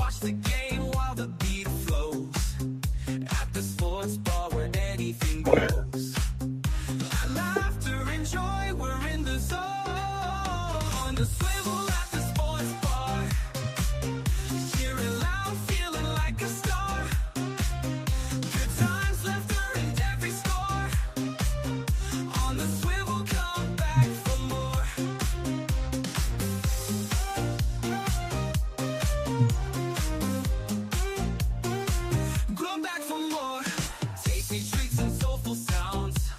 Watch the game while the beat flows. At the sports bar where anything goes. Laughter and joy, we're in the zone. On the swivel at the sports bar. Cheering loud, feeling like a star. Good times, laughter and every score. On the swivel, come back for more. Come back for more. Tasty treats and soulful sounds.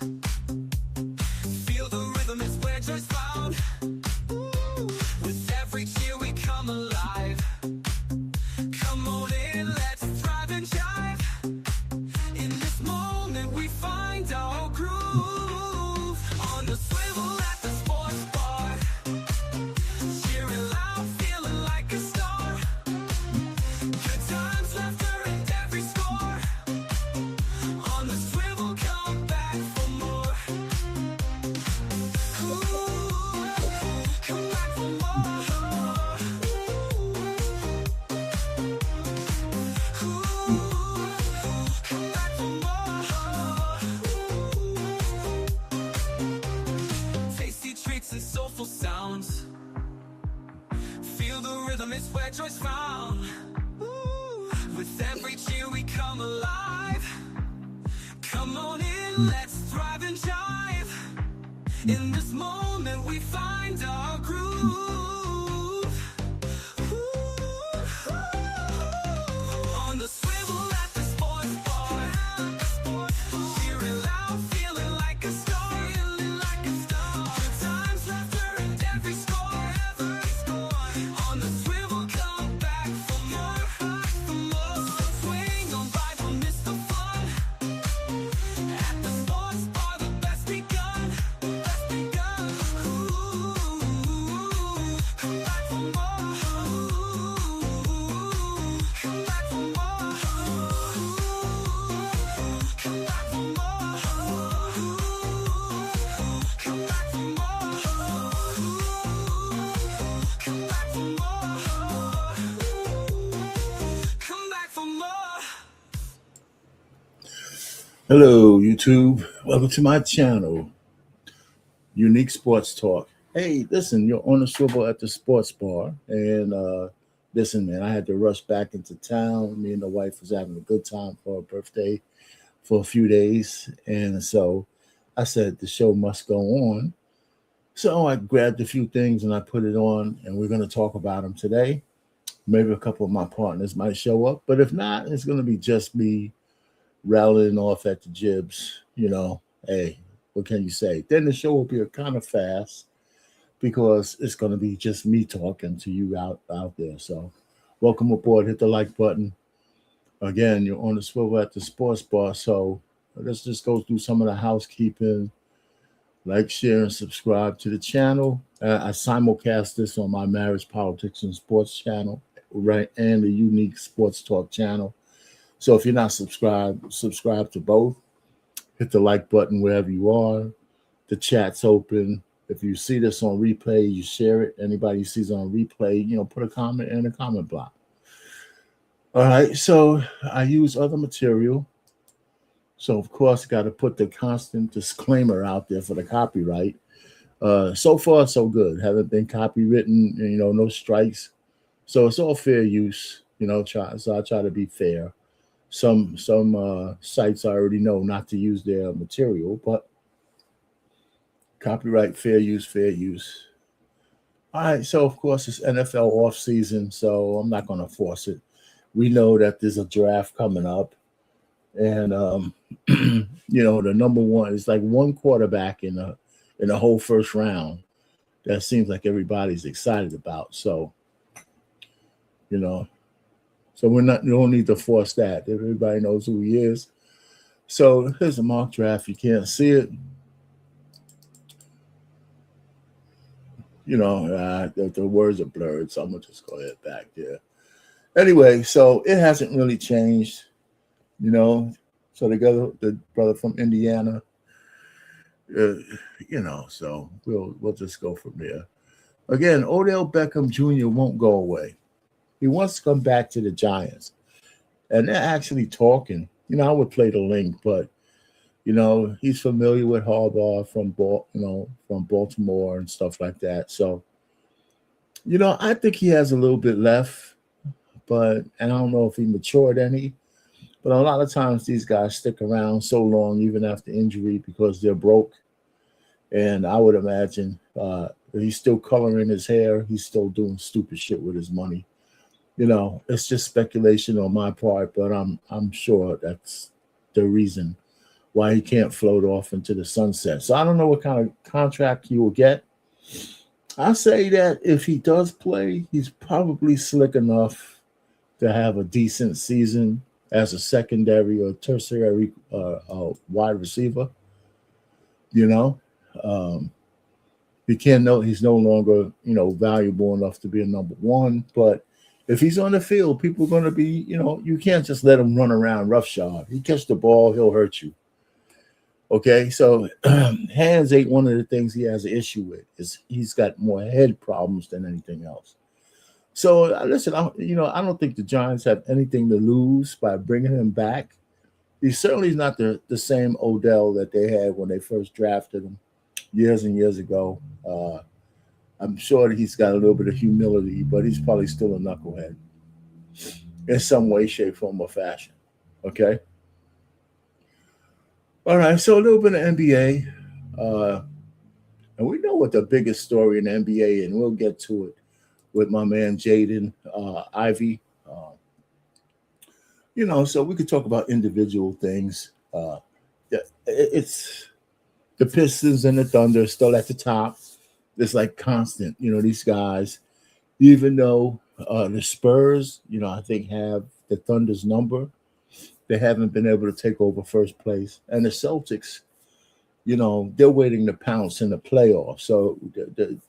Feel the rhythm is where joy's found. Ooh. With every cheer we come alive. Come on in, let's thrive and jive. In this moment we find our groove. On the swivel at the sports bar. Cheering loud, feeling like a star. Good times, laughter and every score. On the swivel, come back for more. Ooh, come back for more. Ooh, come back for more. Tasty treats and soulful sounds. Feel the rhythm, it's where joy's found. Ooh, with every cheer we come alive. Come on in, let's thrive and jive. In this moment we find our groove. Ooh, on the swivel at the sports bar. Cheering loud, feeling like a star. Good times, laughter and every score. On the swivel, come back for more. Swing on by, don't miss the fun. At the sports bar, the best begun. Ooh, come back for more. Come back for more. Come back for more. Come back for more. Come back for more. Come back for more. Hello, YouTube. Welcome to my channel, Unique Sports Talk. Hey, listen, you're on the swivel at the sports bar. And listen, man, I had to rush back into town. Me and the wife was having a good time for her birthday for a few days. And so I said the show must go on. So I grabbed a few things and I put it on, and we're going to talk about them today. Maybe a couple of my partners might show up, but if not, it's going to be just me rattling off at the jibs. You know, hey, what can you say? Then the show will be kind of fast because it's going to be just me talking to you out there. So welcome aboard. Hit the like button. Again, you're on the swivel at the sports bar. So let's just go through some of the housekeeping. Like, share, and subscribe to the channel. I simulcast this on my Marriage, Politics, and Sports channel, right, and the Unique Sports Talk channel. So if you're not subscribed, subscribe to both. Hit the like button wherever you are. The chat's open. If you see this on replay, you share it. Anybody who sees it on replay, put a comment in the comment block. All right, so I use other material. So, of course, got to put the constant disclaimer out there for the copyright. So far, so good. Haven't been copywritten, no strikes. So it's all fair use, so I try to be fair. Some sites I already know not to use their material, but copyright, fair use, fair use. All right, so, of course, it's NFL off season, so I'm not going to force it. We know that there's a draft coming up. And, the number one is like one quarterback in the whole first round that seems like everybody's excited about. So, so we don't need to force that. Everybody knows who he is. So here's a mock draft. You can't see it. The words are blurred, so I'm going to just go ahead back there. Anyway, so it hasn't really changed. So the brother from Indiana, so we'll just go from there. Again, Odell Beckham Jr. won't go away. He wants to come back to the Giants, and they're actually talking. I would play the link, but he's familiar with Harbaugh from Baltimore and stuff like that. So I think he has a little bit left, but and I don't know if he matured any. But a lot of times these guys stick around so long, even after injury, because they're broke. And I would imagine he's still coloring his hair. He's still doing stupid shit with his money. It's just speculation on my part, but I'm sure that's the reason why he can't float off into the sunset. So I don't know what kind of contract he will get. I say that if he does play, he's probably slick enough to have a decent season as a secondary or tertiary wide receiver. You know, um, he can't know he's no longer valuable enough to be a number one. But if he's on the field, people are going to be you can't just let him run around roughshod. He catch the ball, he'll hurt you. Okay, so hands ain't one of the things he has an issue with. Is he's got more head problems than anything else. So listen, I don't think the Giants have anything to lose by bringing him back. He certainly is not the same Odell that they had when they first drafted him years and years ago. I'm sure that he's got a little bit of humility, but he's probably still a knucklehead in some way, shape, form, or fashion. Okay. All right. So a little bit of NBA. And we know what the biggest story in the NBA, and we'll get to it with my man Jaden Ivey. So we could talk about individual things. It's the Pistons and the Thunder still at the top. It's like constant, these guys, even though the Spurs, I think have the Thunder's number, they haven't been able to take over first place. And the Celtics, they're waiting to pounce in the playoffs. So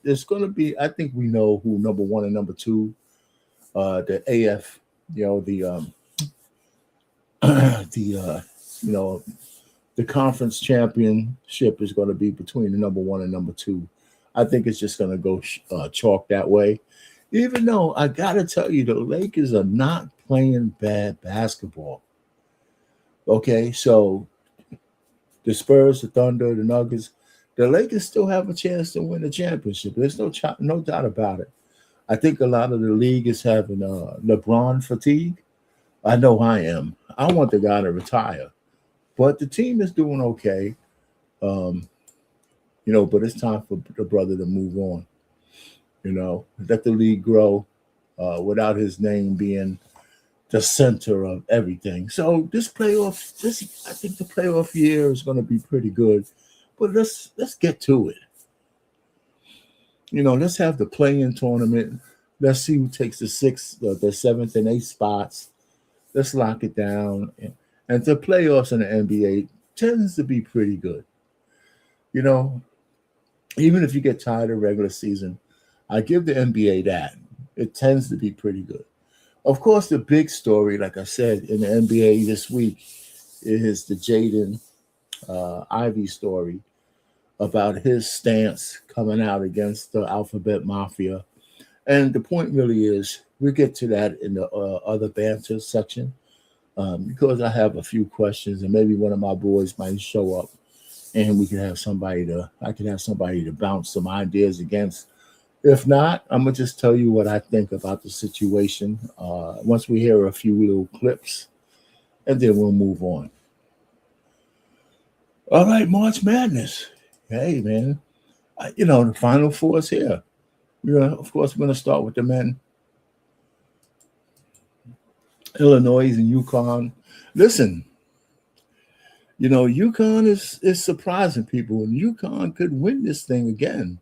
there's going to be, I think we know who number one and number two, the AF, the conference championship is going to be between the number one and number two. I think it's just going to go chalk that way. Even though I got to tell you, the Lakers are not playing bad basketball. Okay, so the Spurs, the Thunder, the Nuggets, the Lakers still have a chance to win the championship. There's no doubt about it. I think a lot of the league is having LeBron fatigue. I know I am. I want the guy to retire. But the team is doing okay. But it's time for the brother to move on. Let the league grow without his name being the center of everything. So I think the playoff year is going to be pretty good. But let's get to it. Let's have the play-in tournament. Let's see who takes the sixth, the seventh, and eighth spots. Let's lock it down. And the playoffs in the NBA tends to be pretty good. Even if you get tired of regular season, I give the NBA that. It tends to be pretty good. Of course, the big story, like I said, in the NBA this week is the Jaden Ivey story about his stance coming out against the Alphabet Mafia. And the point really is, we'll get to that in the other banter section because I have a few questions and maybe one of my boys might show up and I can have somebody to bounce some ideas against. If not, I'm going to just tell you what I think about the situation once we hear a few little clips, and then we'll move on. All right, March Madness. Hey, man. The Final Four is here. Of course, we're going to start with the men. Illinois and UConn. Listen, UConn is surprising people, and UConn could win this thing again.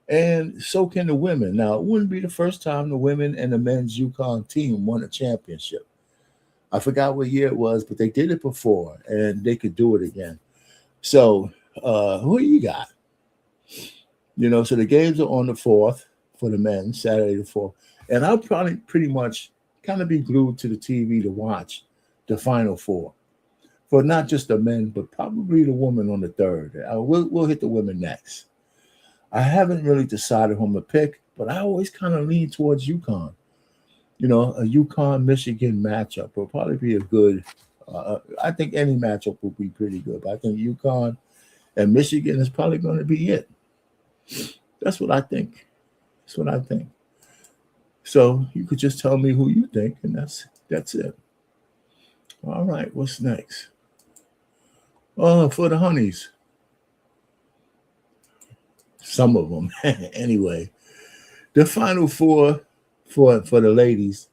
And so can the women. Now, it wouldn't be the first time the women and the men's UConn team won a championship. I forgot what year it was, but they did it before, and they could do it again. So, who you got? So the games are on the 4th for the men, Saturday the 4th. And I'll probably pretty much kind of be glued to the TV to watch the Final Four. For not just the men, but probably the women on the 3rd. We'll hit the women next. I haven't really decided who I'm going to pick, but I always kind of lean towards UConn. A UConn Michigan matchup will probably be a good. I think any matchup will be pretty good, but I think UConn and Michigan is probably going to be it. That's what I think. That's what I think. So you could just tell me who you think, and that's it. All right, what's next? Oh, for the honeys. Some of them, anyway. The final four for the ladies.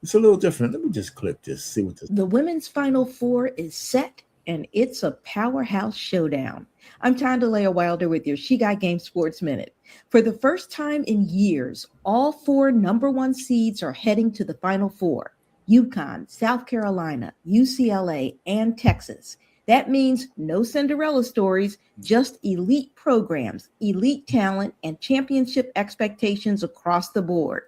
It's a little different. Let me just click this. See what this. The women's Final Four is set, and it's a powerhouse showdown. I'm Tondalea Wilder with your She Got Game Sports Minute. For the first time in years, all 4 number 1 seeds are heading to the Final Four: UConn, South Carolina, UCLA, and Texas. That means no Cinderella stories, just elite programs, elite talent, and championship expectations across the board.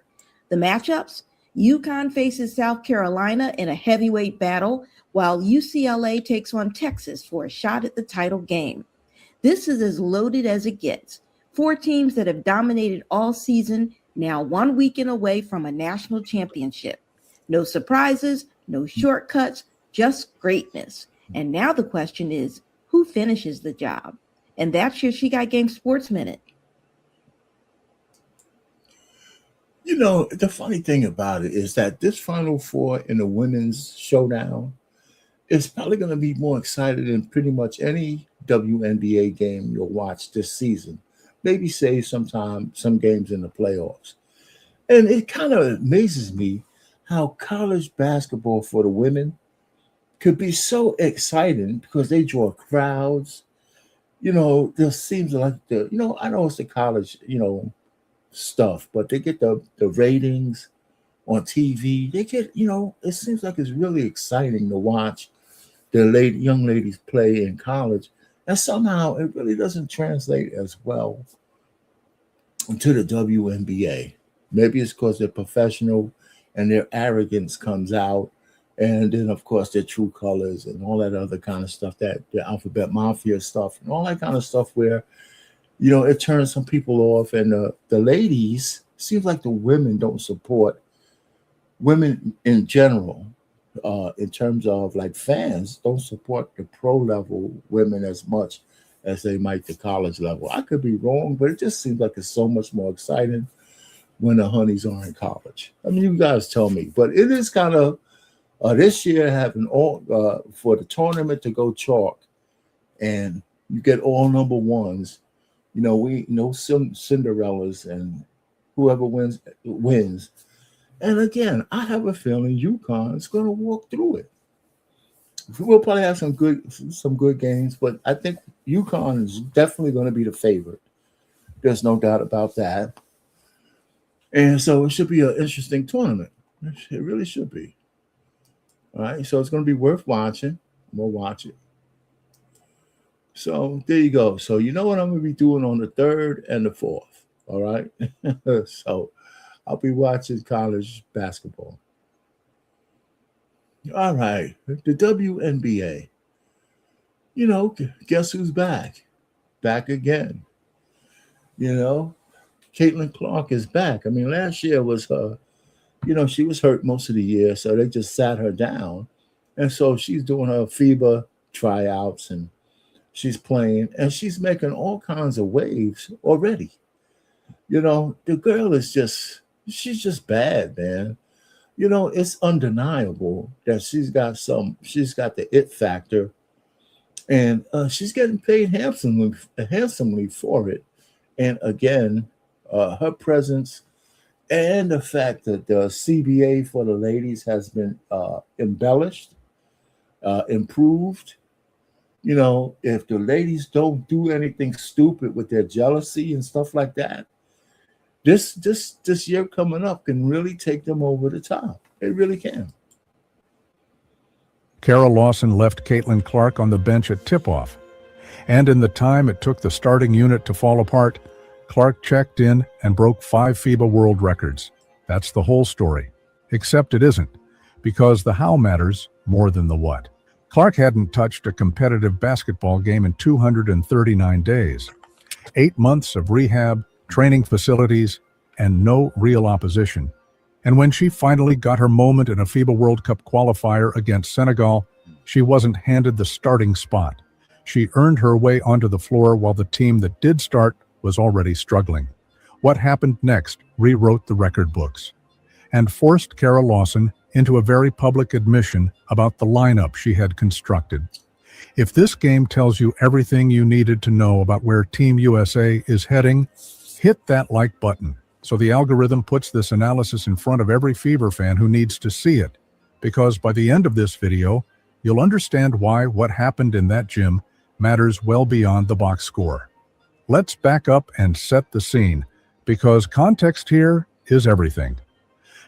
The matchups: UConn faces South Carolina in a heavyweight battle, while UCLA takes on Texas for a shot at the title game. This is as loaded as it gets. 4 teams that have dominated all season, now 1 weekend away from a national championship. No surprises, no shortcuts, just greatness. And now the question is, who finishes the job? And that's your She Got Game Sports Minute. The funny thing about it is that this Final Four in the women's showdown is probably going to be more excited than pretty much any WNBA game you'll watch this season. Maybe save some games in the playoffs. And it kind of amazes me how college basketball for the women could be so exciting because they draw crowds. There seems like I know it's the college, stuff, but they get the ratings on TV. They get, it seems like it's really exciting to watch the young ladies play in college. And somehow it really doesn't translate as well to the WNBA. Maybe it's because they're professional and their arrogance comes out. And then, of course, their true colors and all that other kind of stuff, that the alphabet mafia stuff and all that kind of stuff where, it turns some people off. And the ladies, seems like the women don't support women in general, in terms of like fans, don't support the pro level women as much as they might the college level. I could be wrong, but it just seems like it's so much more exciting when the honeys are in college. I mean, you guys tell me, but it is kind of this year having all for the tournament to go chalk, and you get all number ones. We know some Cinderellas, and whoever wins. And again, I have a feeling UConn is going to walk through it. We'll probably have some good games, but I think UConn is definitely going to be the favorite. There's no doubt about that. And so it should be an interesting tournament. It really should be. All right, so it's going to be worth watching. We'll watch it. So there you go. So you know what I'm going to be doing on the 3rd and the 4th. All right. So I'll be watching college basketball. All right. The WNBA. Guess who's back? Back again. Caitlin Clark is back. I mean, last year was her, she was hurt most of the year, so they just sat her down. And so she's doing her FIBA tryouts, and she's playing, and she's making all kinds of waves already. The girl is she's just bad, man. It's undeniable that she's got the it factor, and she's getting paid handsomely for it. And again, her presence and the fact that the CBA for the ladies has been embellished, improved. If the ladies don't do anything stupid with their jealousy and stuff like that, this year coming up can really take them over the top. It really can. Kara Lawson left Caitlin Clark on the bench at tip-off. And in the time it took the starting unit to fall apart, Clark checked in and broke 5 FIBA world records. That's the whole story. Except it isn't, because the how matters more than the what. Clark hadn't touched a competitive basketball game in 239 days. 8 months of rehab, training facilities, and no real opposition. And when she finally got her moment in a FIBA World Cup qualifier against Senegal, she wasn't handed the starting spot. She earned her way onto the floor while the team that did start was already struggling. What happened next rewrote the record books and forced Kara Lawson into a very public admission about the lineup she had constructed. If this game tells you everything you needed to know about where Team USA is heading, hit that like button so the algorithm puts this analysis in front of every Fever fan who needs to see it. Because by the end of this video, you'll understand why what happened in that gym matters well beyond the box score. Let's back up and set the scene, because context here is everything.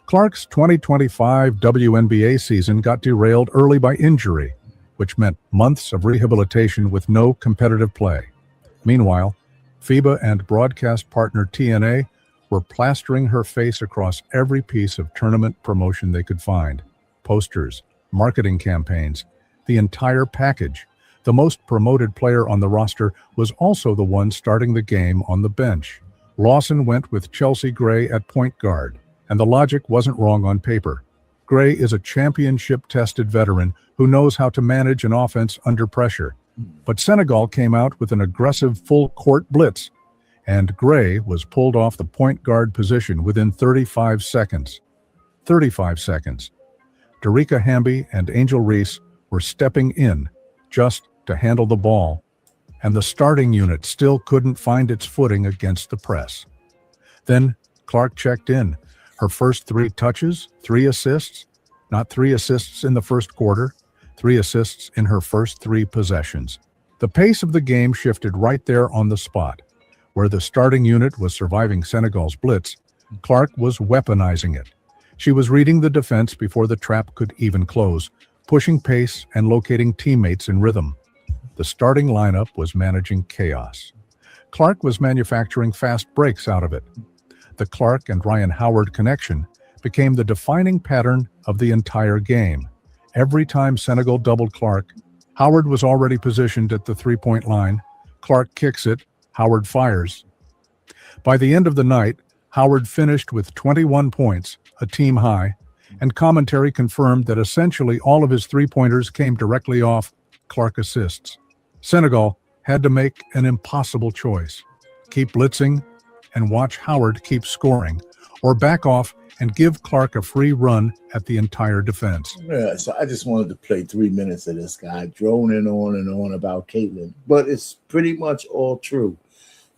Clark's 2025 WNBA season got derailed early by injury, which meant months of rehabilitation with no competitive play. Meanwhile, FIBA and broadcast partner TNA were plastering her face across every piece of tournament promotion they could find. Posters, marketing campaigns, the entire package. The most promoted player on the roster was also the one starting the game on the bench. Lawson went with Chelsea Gray at point guard, and the logic wasn't wrong on paper. Gray is a championship-tested veteran who knows how to manage an offense under pressure. But Senegal came out with an aggressive full-court blitz, and Gray was pulled off the point guard position within 35 seconds. 35 seconds. Darica Hamby and Angel Reese were stepping in just to handle the ball, and the starting unit still couldn't find its footing against the press. Then Clark checked in. Her first 3 touches, 3 assists, not 3 assists in the first quarter, 3 assists in her first 3 possessions. The pace of the game shifted right there on the spot. Where the starting unit was surviving Senegal's blitz, Clark was weaponizing it. She was reading the defense before the trap could even close, pushing pace and locating teammates in rhythm. The starting lineup was managing chaos. Clark was manufacturing fast breaks out of it. The Clark and Ryan Howard connection became the defining pattern of the entire game. Every time Senegal doubled Clark, Howard was already positioned at the three-point line. Clark kicks it, Howard fires. By the end of the night, Howard finished with 21 points, a team high, and commentary confirmed that essentially all of his three-pointers came directly off Clark assists. Senegal had to make an impossible choice: keep blitzing and watch Howard keep scoring, or back off and give Clark a free run at the entire defense. Yeah, so I just wanted to play 3 minutes of this guy droning on and on about Caitlin, but it's pretty much all true.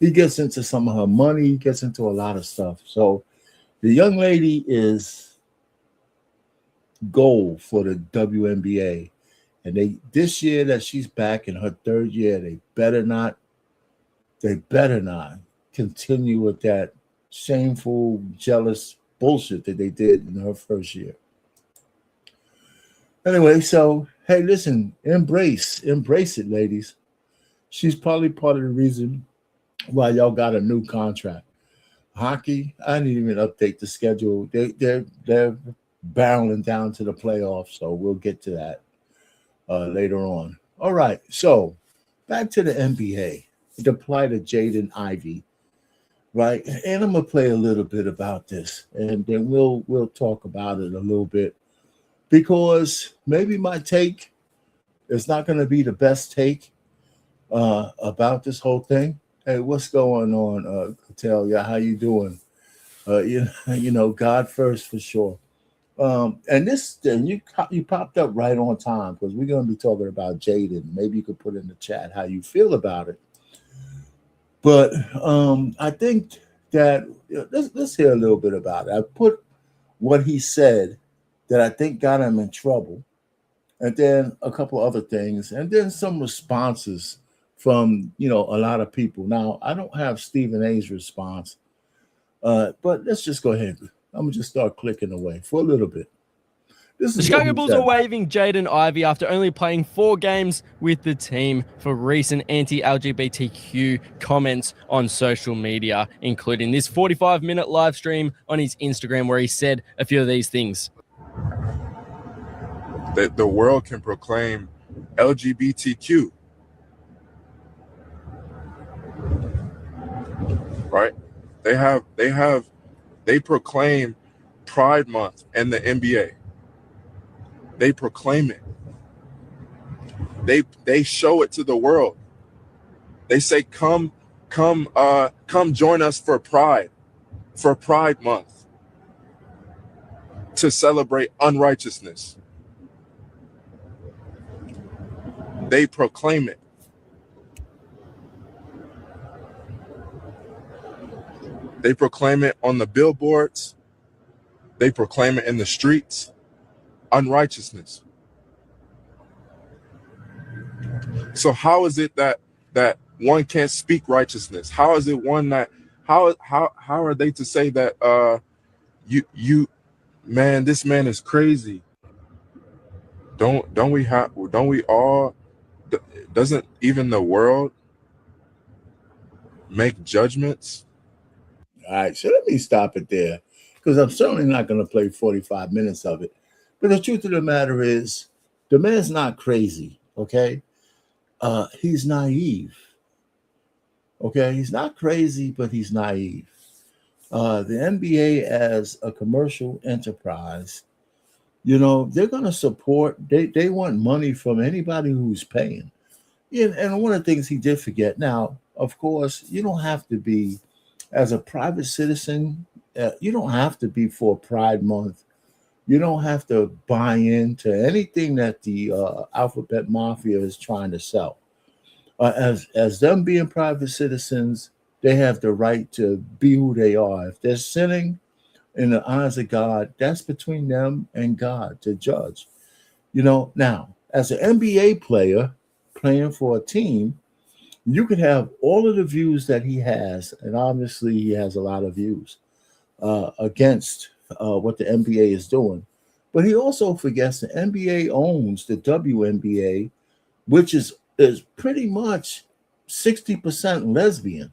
He gets into some of her money, he gets into a lot of stuff. So the young lady is gold for the WNBA. And this year that she's back in her 3rd year, they better not continue with that shameful, jealous bullshit that they did in her first year. Anyway, so hey, listen, embrace it, ladies. She's probably part of the reason why y'all got a new contract. Hockey, I didn't even update the schedule. They're barreling down to the playoffs, so we'll get to that later on. All right, so back to the NBA. The plight of Jaden Ivey, right? And I'm gonna play a little bit about this, and then we'll talk about it a little bit, because maybe my take is not gonna be the best take about this whole thing. Hey, what's going on, Catelia? How you doing? You know, God first for sure. And this thing, you popped up right on time, because we're going to be talking about Jaden. Maybe you could put in the chat how you feel about it. But I think that let's hear a little bit about it. I put what he said that I think got him in trouble, and then a couple other things, and then some responses from, a lot of people. Now, I don't have Stephen A's response, but let's just go ahead. I'm going to just start clicking away for a little bit. The Chicago Bulls are waiving Jaden Ivey after only playing 4 games with the team for recent anti-LGBTQ comments on social media, including this 45-minute live stream on his Instagram where he said a few of these things. That the world can proclaim LGBTQ. Right? They proclaim Pride Month and the NBA. They proclaim it. They show it to the world. They say, come join us for Pride Month, to celebrate unrighteousness. They proclaim it. They proclaim it on the billboards. They proclaim it in the streets. Unrighteousness. So how is it that one can't speak righteousness? How is it one that how are they to say that you man, this man is crazy? Don't we all, doesn't even the world make judgments? All right, so let me stop it there, because I'm certainly not going to play 45 minutes of it. But the truth of the matter is, the man's not crazy, okay? He's naive, okay? He's not crazy, but he's naive. The NBA as a commercial enterprise, you know, they're going to support, they want money from anybody who's paying. Yeah, and one of the things he did forget, now, of course, you don't have to be, as a private citizen, you don't have to be for Pride Month. You don't have to buy into anything that the Alphabet Mafia is trying to sell. As them being private citizens, they have the right to be who they are. If they're sinning in the eyes of God, that's between them and God to judge. You know, now, as an NBA player playing for a team, you could have all of the views that he has, and obviously he has a lot of views against what the NBA is doing. But he also forgets the NBA owns the WNBA, which is pretty much 60% lesbian.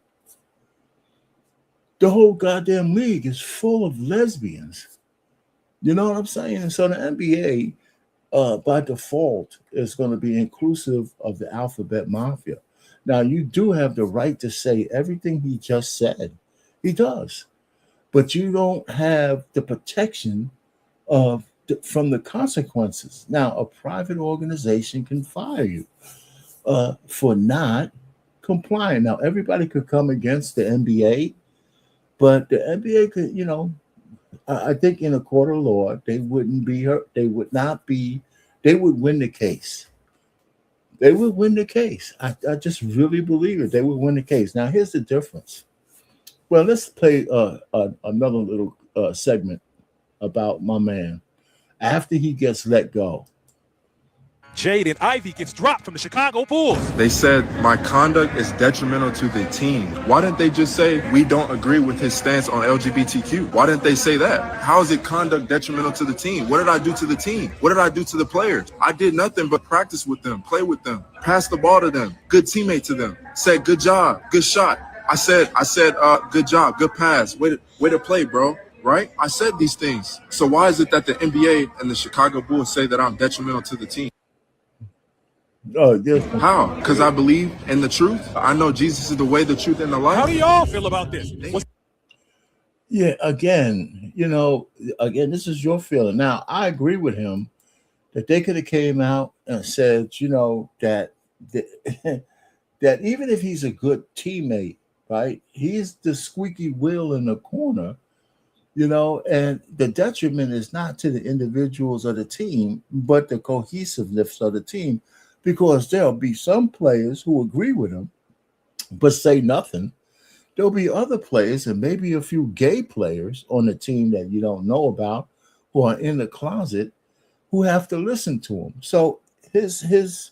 The whole goddamn league is full of lesbians. You know what I'm saying? And so the NBA, by default, is going to be inclusive of the Alphabet Mafia. Now, you do have the right to say everything he just said. He does. But you don't have the protection from the consequences. Now, a private organization can fire you for not complying. Now, everybody could come against the NBA, but the NBA could, you know, I think in a court of law, they wouldn't be hurt. They would win the case. They would win the case. I just really believe it. They would win the case. Now, here's the difference. Well, let's play another little segment about my man after he gets let go. Jaden Ivey gets dropped from the Chicago Bulls. They said my conduct is detrimental to the team. Why didn't they just say we don't agree with his stance on LGBTQ? Why didn't they say that? How is it conduct detrimental to the team? What did I do to the team? What did I do to the players? I did nothing but practice with them, play with them, pass the ball to them, good teammate to them, said good job, good shot. I said, good job, good pass, way to play, bro. Right? I said these things. So why is it that the NBA and the Chicago Bulls say that I'm detrimental to the team? Oh, yes. How? Because I believe in the truth. I know Jesus is the way, the truth, and the life. How do y'all feel about this? Yeah, again, this is your feeling. Now, I agree with him that they could have came out and said, that that even if he's a good teammate, right, he's the squeaky wheel in the corner, and the detriment is not to the individuals of the team, but the cohesiveness of the team, because there'll be some players who agree with him, but say nothing. There'll be other players and maybe a few gay players on the team that you don't know about who are in the closet who have to listen to him. So his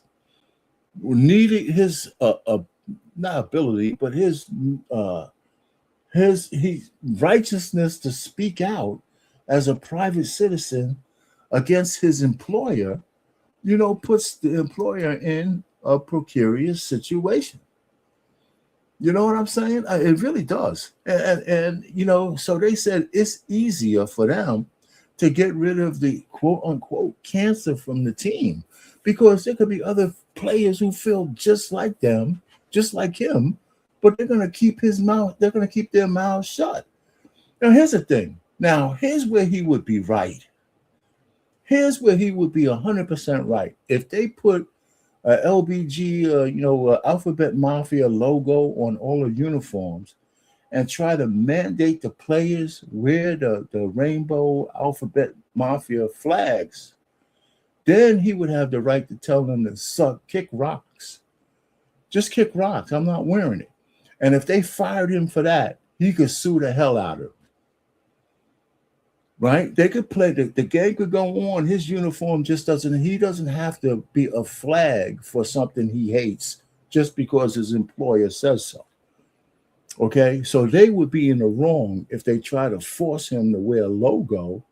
not ability, but his righteousness to speak out as a private citizen against his employer, puts the employer in a precarious situation. You know what I'm saying? It really does. And so they said it's easier for them to get rid of the quote unquote cancer from the team, because there could be other players who feel just like them, just like him, but they're going to keep their mouths shut. Now, here's the thing. Now, here's where he would be right. Here's where he would be 100% right. If they put a LBG, Alphabet Mafia logo on all the uniforms and try to mandate the players wear the rainbow Alphabet Mafia flags, then he would have the right to tell them to kick rocks. Just kick rocks. I'm not wearing it. And if they fired him for that, he could sue the hell out of them. Right? They could play, the game could go on. His uniform he doesn't have to be a flag for something he hates just because his employer says so. Okay? So they would be in the wrong if they try to force him to wear a logo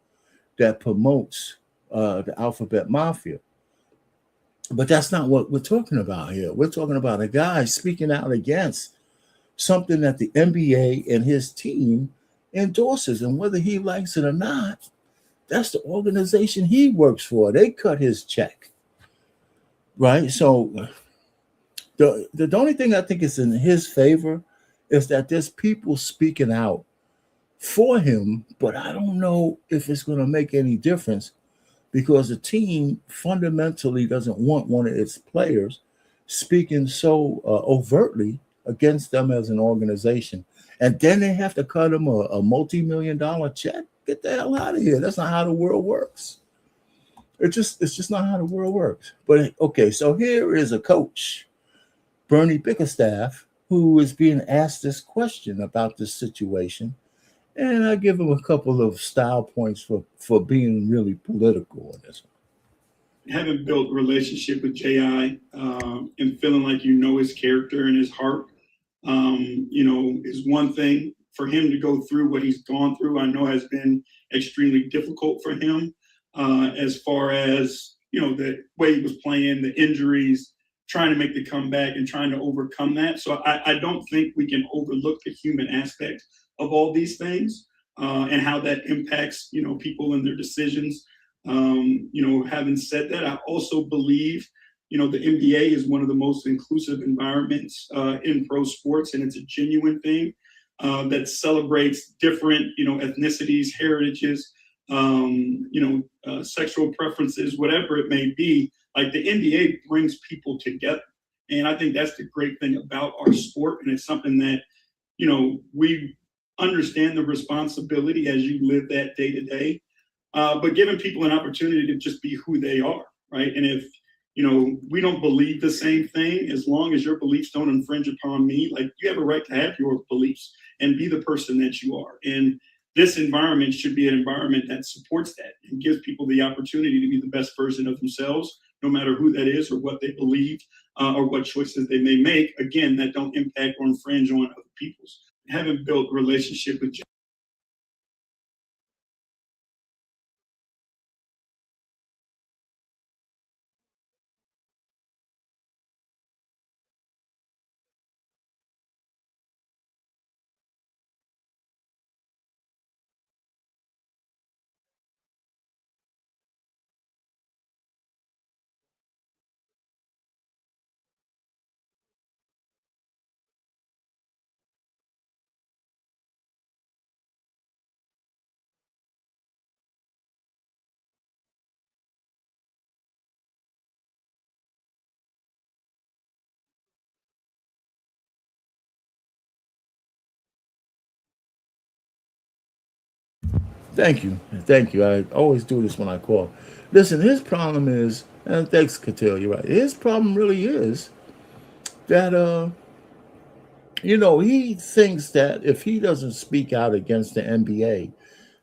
that promotes the Alphabet Mafia. But that's not what we're talking about here. We're talking about a guy speaking out against something that the NBA and his team endorses, and whether he likes it or not, that's the organization he works for. They cut his check, right? So the only thing I think is in his favor is that there's people speaking out for him, but I don't know if it's going to make any difference because the team fundamentally doesn't want one of its players speaking so overtly against them as an organization. And then they have to cut him a multi-million-dollar check. Get the hell out of here. That's not how the world works. It's just not how the world works. But okay, so here is a coach, Bernie Bickerstaff, who is being asked this question about this situation. And I give him a couple of style points for being really political on this one. Having built a relationship with J.I. And feeling like you know his character and his heart, is one thing. For him to go through what he's gone through, I know has been extremely difficult for him as far as, the way he was playing, the injuries, trying to make the comeback and trying to overcome that. So I don't think we can overlook the human aspect of all these things and how that impacts, people and their decisions. Having said that, I also believe, the NBA is one of the most inclusive environments in pro sports, and it's a genuine thing that celebrates different, ethnicities, heritages, sexual preferences, whatever it may be. Like the NBA brings people together. And I think that's the great thing about our sport. And it's something that, we understand the responsibility as you live that day to day, but giving people an opportunity to just be who they are, right? And if, we don't believe the same thing, as long as your beliefs don't infringe upon me, like you have a right to have your beliefs and be the person that you are. And this environment should be an environment that supports that and gives people the opportunity to be the best version of themselves, no matter who that is or what they believe or what choices they may make, again, that don't impact or infringe on other people's. Having built a relationship with Thank you. Thank you. I always do this when I call. Listen, his problem is, and thanks, Cattell, you're right. His problem really is that, he thinks that if he doesn't speak out against the NBA,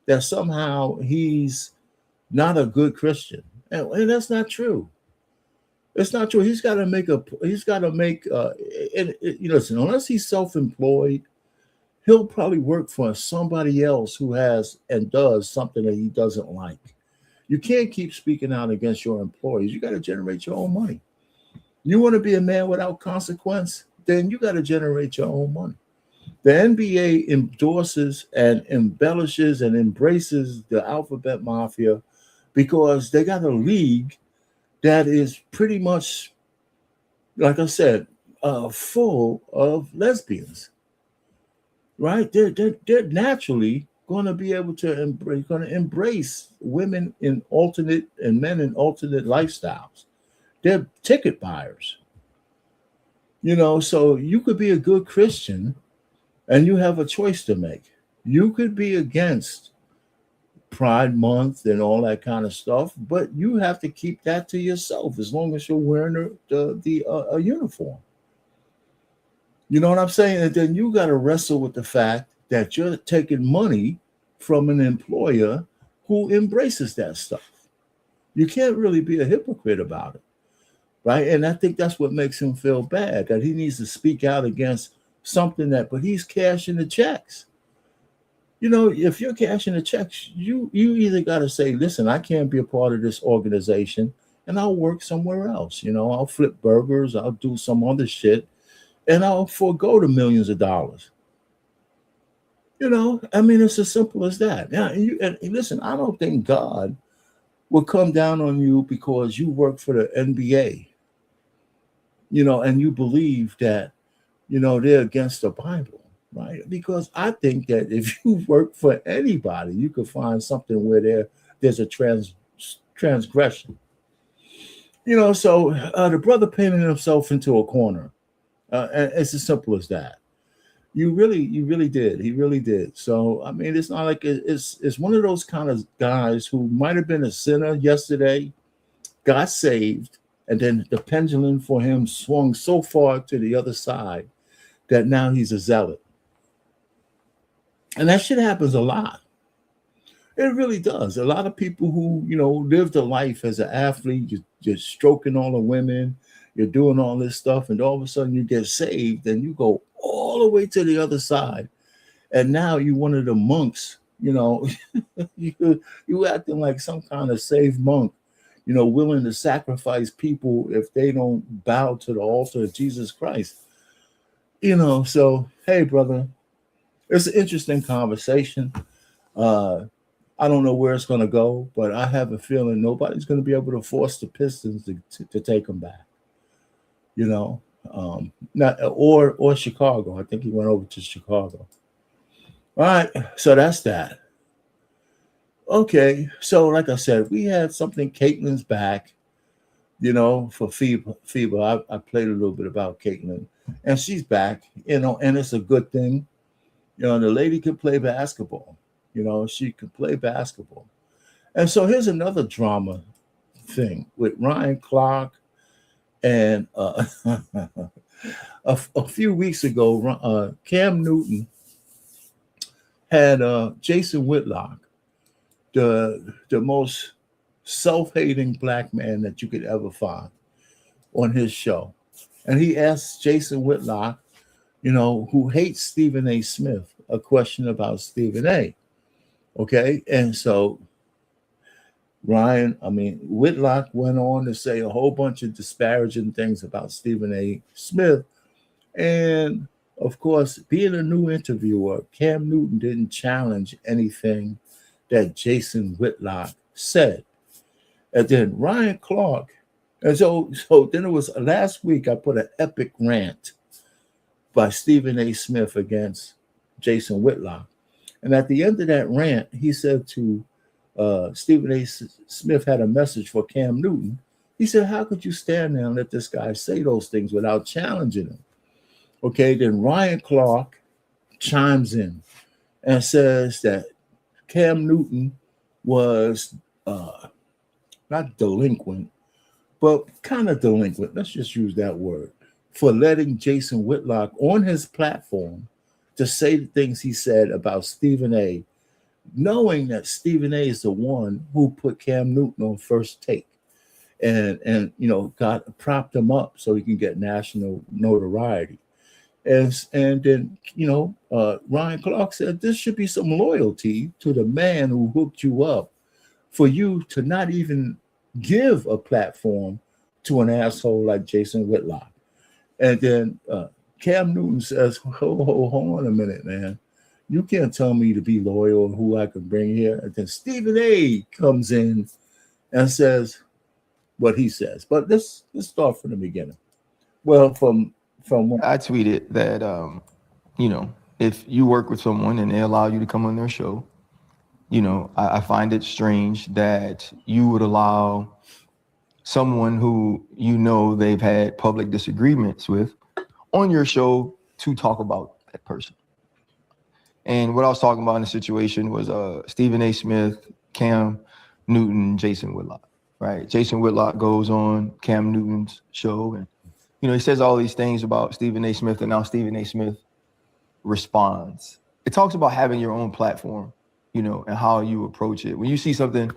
that somehow he's not a good Christian. And that's not true. It's not true. Listen, unless he's self-employed, he'll probably work for somebody else who has and does something that he doesn't like. You can't keep speaking out against your employees. You got to generate your own money. You want to be a man without consequence? Then you got to generate your own money. The NBA endorses and embellishes and embraces the Alphabet Mafia because they got a league that is pretty much, like I said, full of lesbians. Right? They're naturally going to be able to embrace women in alternate and men in alternate lifestyles. They're ticket buyers. So you could be a good Christian and you have a choice to make. You could be against Pride Month and all that kind of stuff, but you have to keep that to yourself as long as you're wearing a uniform. You know what I'm saying? And then you got to wrestle with the fact that you're taking money from an employer who embraces that stuff. You can't really be a hypocrite about it, right? And I think that's what makes him feel bad, that he needs to speak out against something but he's cashing the checks. If you're cashing the checks, you either got to say, listen, I can't be a part of this organization and I'll work somewhere else. I'll flip burgers, I'll do some other shit, and I'll forego the millions of dollars. It's as simple as that. Now, and listen, I don't think God will come down on you because you work for the NBA, and you believe that, they're against the Bible, right? Because I think that if you work for anybody, you could find something where there's a transgression. So the brother painted himself into a corner. And it's as simple as that. You really did. He really did. So, it's not like it's one of those kind of guys who might have been a sinner yesterday, got saved, and then the pendulum for him swung so far to the other side that now he's a zealot. And that shit happens a lot. It really does. A lot of people who, lived a life as an athlete, you're stroking all the women, you're doing all this stuff, and all of a sudden you get saved and you go all the way to the other side. And now you're one of the monks, you acting like some kind of saved monk, willing to sacrifice people if they don't bow to the altar of Jesus Christ. So, hey, brother, it's an interesting conversation. I don't know where it's going to go, but I have a feeling nobody's going to be able to force the Pistons to take them back. Not or Chicago. I think he went over to Chicago. All right, so that's that. Okay, so like I said, we had something. Caitlin's back, for FIBA. I played a little bit about Caitlin, and she's back, and it's a good thing. The lady could play basketball. She could play basketball. And so here's another drama thing with Ryan Clark. And a few weeks ago, Cam Newton had Jason Whitlock, the most self-hating black man that you could ever find, on his show. And he asked Jason Whitlock, who hates Stephen A. Smith, a question about Stephen A. Okay, and so Whitlock went on to say a whole bunch of disparaging things about Stephen A. Smith. And of course, being a new interviewer, Cam Newton didn't challenge anything that Jason Whitlock said. And then Ryan Clark, and so then it was last week, I put an epic rant by Stephen A. Smith against Jason Whitlock. And at the end of that rant, he said to Stephen A. Smith had a message for Cam Newton. He said, how could you stand there and let this guy say those things without challenging him? Okay, then Ryan Clark chimes in and says that Cam Newton was not delinquent, but kind of delinquent. Let's just use that word, for letting Jason Whitlock on his platform to say the things he said about Stephen A., knowing that Stephen A. is the one who put Cam Newton on First Take and propped him up so he can get national notoriety. And then, Ryan Clark said, this should be some loyalty to the man who hooked you up for you to not even give a platform to an asshole like Jason Whitlock. And then Cam Newton says, hold on a minute, man. You can't tell me to be loyal and who I can bring here. And then Stephen A. comes in and says what he says. But let's start from the beginning. Well, from I tweeted that, if you work with someone and they allow you to come on their show, You know, I find it strange that you would allow someone who you know they've had public disagreements with on your show to talk about that person. And what I was talking about in the situation was Stephen A. Smith, Cam Newton, Jason Whitlock, right? Jason Whitlock goes on Cam Newton's show and, you know, he says all these things about Stephen A. Smith, and now Stephen A. Smith responds. It talks about having your own platform, you know, and how you approach it. When you see something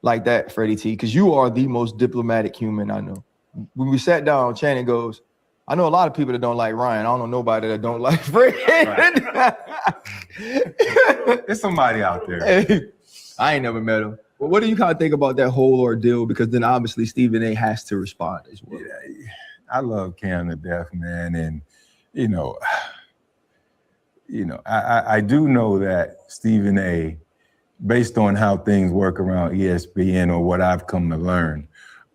like that, Freddie T, because you are the most diplomatic human I know. When we sat down, Channing goes, I know a lot of people that don't like Ryan. I don't know nobody that don't like Freddie. Right. There's somebody out there. Hey, I ain't never met him. Well, what do you kind of think about that whole ordeal? Because then obviously Stephen A. has to respond as well. Yeah, I love Cam to death, man. And, I do know that Stephen A., based on how things work around ESPN or what I've come to learn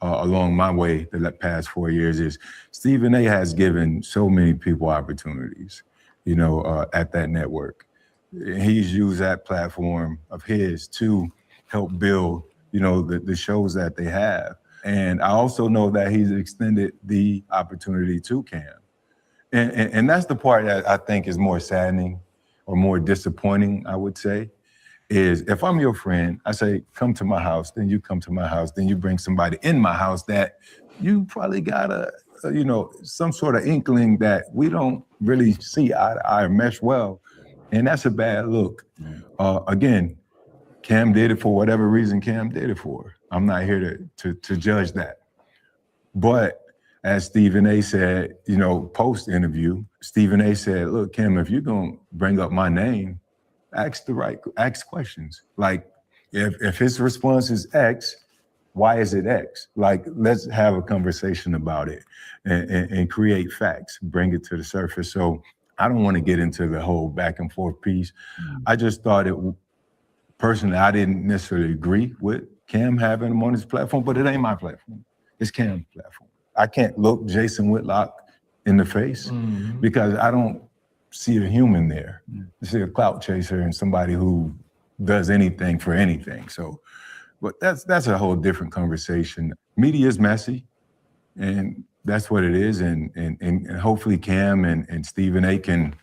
along my way the past 4 years, is Stephen A. has given so many people opportunities, at that network. He's used that platform of his to help build, the shows that they have. And I also know that he's extended the opportunity to Cam. And that's the part that I think is more saddening or more disappointing, I would say, is if I'm your friend, I say, come to my house, then you come to my house, then you bring somebody in my house that you probably got some sort of inkling that we don't really see eye to eye or mesh well. And that's a bad look. Again, Cam did it for whatever reason Cam did it for. I'm not here to judge that. But as Stephen A. said, post-interview, Stephen A. said, look, Cam, if you're going to bring up my name, ask questions. Like, if his response is X, why is it X? Like, let's have a conversation about it and create facts, bring it to the surface. So I don't want to get into the whole back and forth piece. I just thought personally, I didn't necessarily agree with Cam having him on his platform, but it ain't my platform. It's Cam's platform. I can't look Jason Whitlock in the face because I don't see a human there. I see a clout chaser and somebody who does anything for anything. So, but that's a whole different conversation. Media is messy, and that's what it is. And hopefully Cam and Stephen A. can,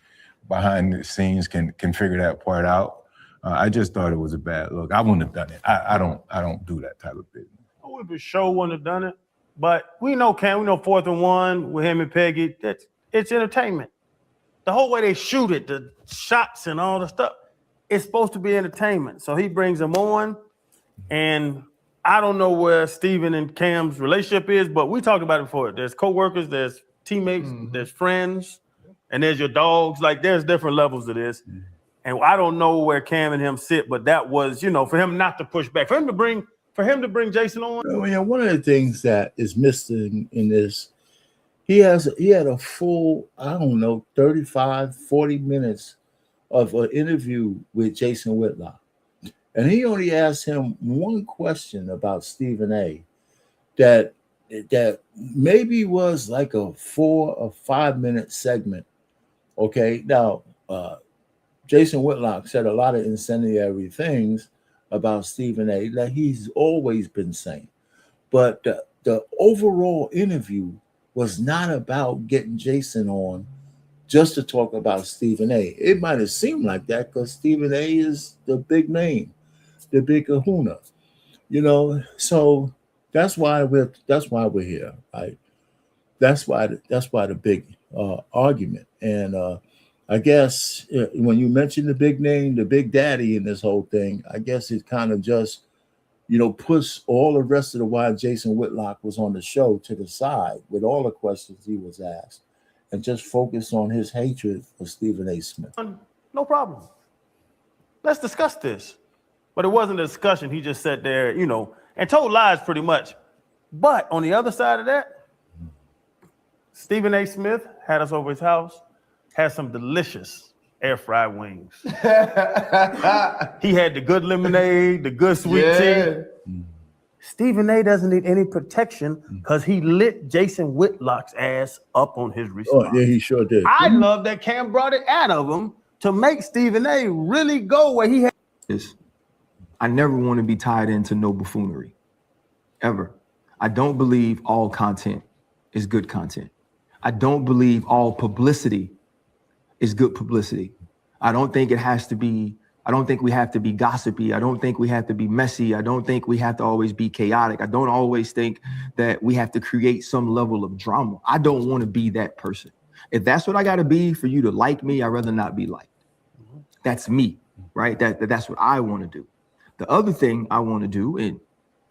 behind the scenes, can figure that part out. I just thought it was a bad look. I wouldn't have done it. I don't do that type of business. I would be sure wouldn't have done it, but we know Cam. We know 4th and 1 with him and Peggy. It's entertainment. The whole way they shoot it, the shots and all the stuff, it's supposed to be entertainment. So he brings them on, and I don't know where Stephen and Cam's relationship is, but we talked about it before. There's coworkers, there's teammates, there's friends, and there's your dogs. Like, there's different levels to this. And I don't know where Cam and him sit, but that was, for him not to push back, for him to bring Jason on. One of the things that is missing in this, he had a full, 35, 40 minutes of an interview with Jason Whitlock. And he only asked him one question about Stephen A. that maybe was like a 4 or 5 minute segment. Okay. Now, Jason Whitlock said a lot of incendiary things about Stephen A. that he's always been saying. But the overall interview was not about getting Jason on just to talk about Stephen A. It might have seemed like that because Stephen A. is the big name, the big kahuna, So that's why we're here, right? That's why the big argument. And I guess when you mention the big name, the big daddy in this whole thing, I guess it kind of just, push all the rest of the why Jason Whitlock was on the show to the side with all the questions he was asked and just focus on his hatred for Stephen A. Smith. No problem. Let's discuss this. But it wasn't a discussion. He just sat there, and told lies pretty much. But on the other side of that, Stephen A. Smith had us over his house, had some delicious air fried wings. He had the good lemonade, the good sweet tea. Stephen A. doesn't need any protection because he lit Jason Whitlock's ass up on his response. Oh, yeah, he sure did. I love that Cam brought it out of him to make Stephen A. really go where he had. Yes. I never want to be tied into no buffoonery, ever. I don't believe all content is good content. I don't believe all publicity is good publicity. I don't think we have to be gossipy. I don't think we have to be messy. I don't think we have to always be chaotic. I don't always think that we have to create some level of drama. I don't want to be that person. If that's what I got to be for you to like me, I'd rather not be liked. That's me, right? That's what I want to do. The other thing I want to do, and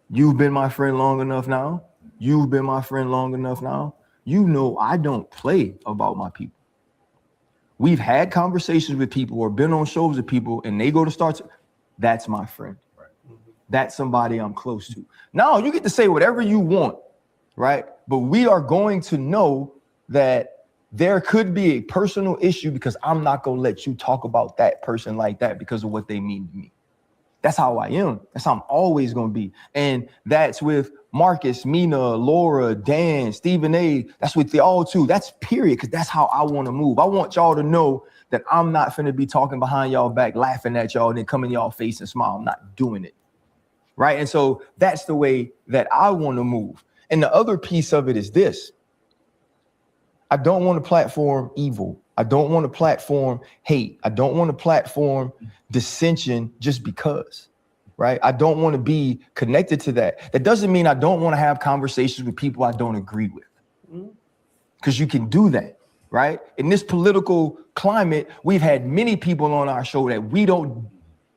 you've been my friend long enough now. You know I don't play about my people. We've had conversations with people or been on shows with people and they go to start. That's my friend. Right. That's somebody I'm close to. Now you get to say whatever you want, right? But we are going to know that there could be a personal issue because I'm not going to let you talk about that person like that because of what they mean to me. That's how I am. That's how I'm always going to be. And that's with Marcus, Mina, Laura, Dan, Stephen A. That's with y'all too. That's period, because that's how I want to move. I want y'all to know that I'm not finna be talking behind y'all back, laughing at y'all, and then come in y'all face and smile. I'm not doing it, right? And so that's the way that I want to move. And the other piece of it is this. I don't want to platform evil. I don't want to platform hate. I don't want to platform dissension just because, right? I don't want to be connected to that. That doesn't mean I don't want to have conversations with people I don't agree with, because you can do that, right? In this political climate, we've had many people on our show that we don't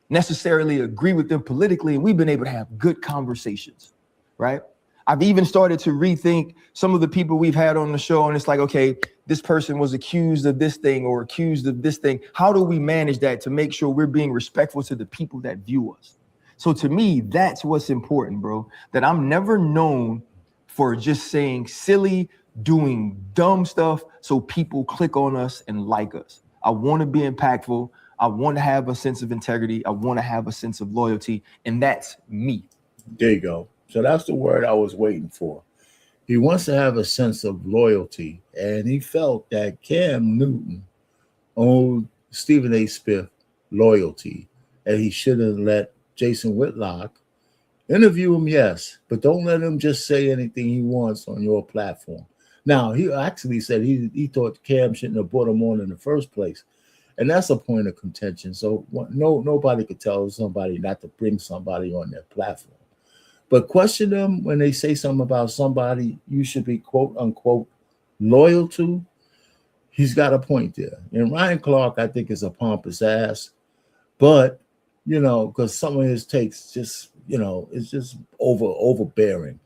necessarily agree with them politically, and we've been able to have good conversations, right? I've even started to rethink some of the people we've had on the show, and it's like, okay, this person was accused of this thing or accused of this thing. How do we manage that to make sure we're being respectful to the people that view us? So to me, that's what's important, bro, that I'm never known for just saying silly, doing dumb stuff so people click on us and like us. I want to be impactful. I want to have a sense of integrity. I want to have a sense of loyalty, and that's me. There you go. So that's the word I was waiting for. He wants to have a sense of loyalty, and he felt that Cam Newton owed Stephen A. Smith loyalty, and he shouldn't let Jason Whitlock interview him, yes, but don't let him just say anything he wants on your platform. Now, he actually said he thought Cam shouldn't have brought him on in the first place, and that's a point of contention. So nobody could tell somebody not to bring somebody on their platform. But question them when they say something about somebody you should be, quote unquote, loyal to. He's got a point there. And Ryan Clark, I think, is a pompous ass. But, because some of his takes just, it's just overbearing.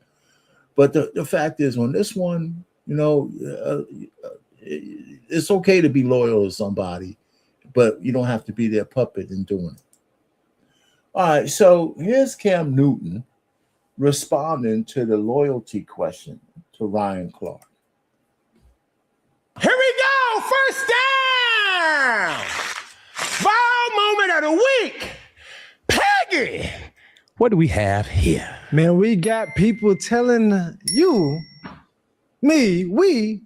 But the fact is, on this one, it's okay to be loyal to somebody, but you don't have to be their puppet in doing it. All right, so here's Cam Newton responding to the loyalty question to Ryan Clark. Here we go, first down. Ball moment of the week. Peggy, what do we have here? Man, we got people telling you, we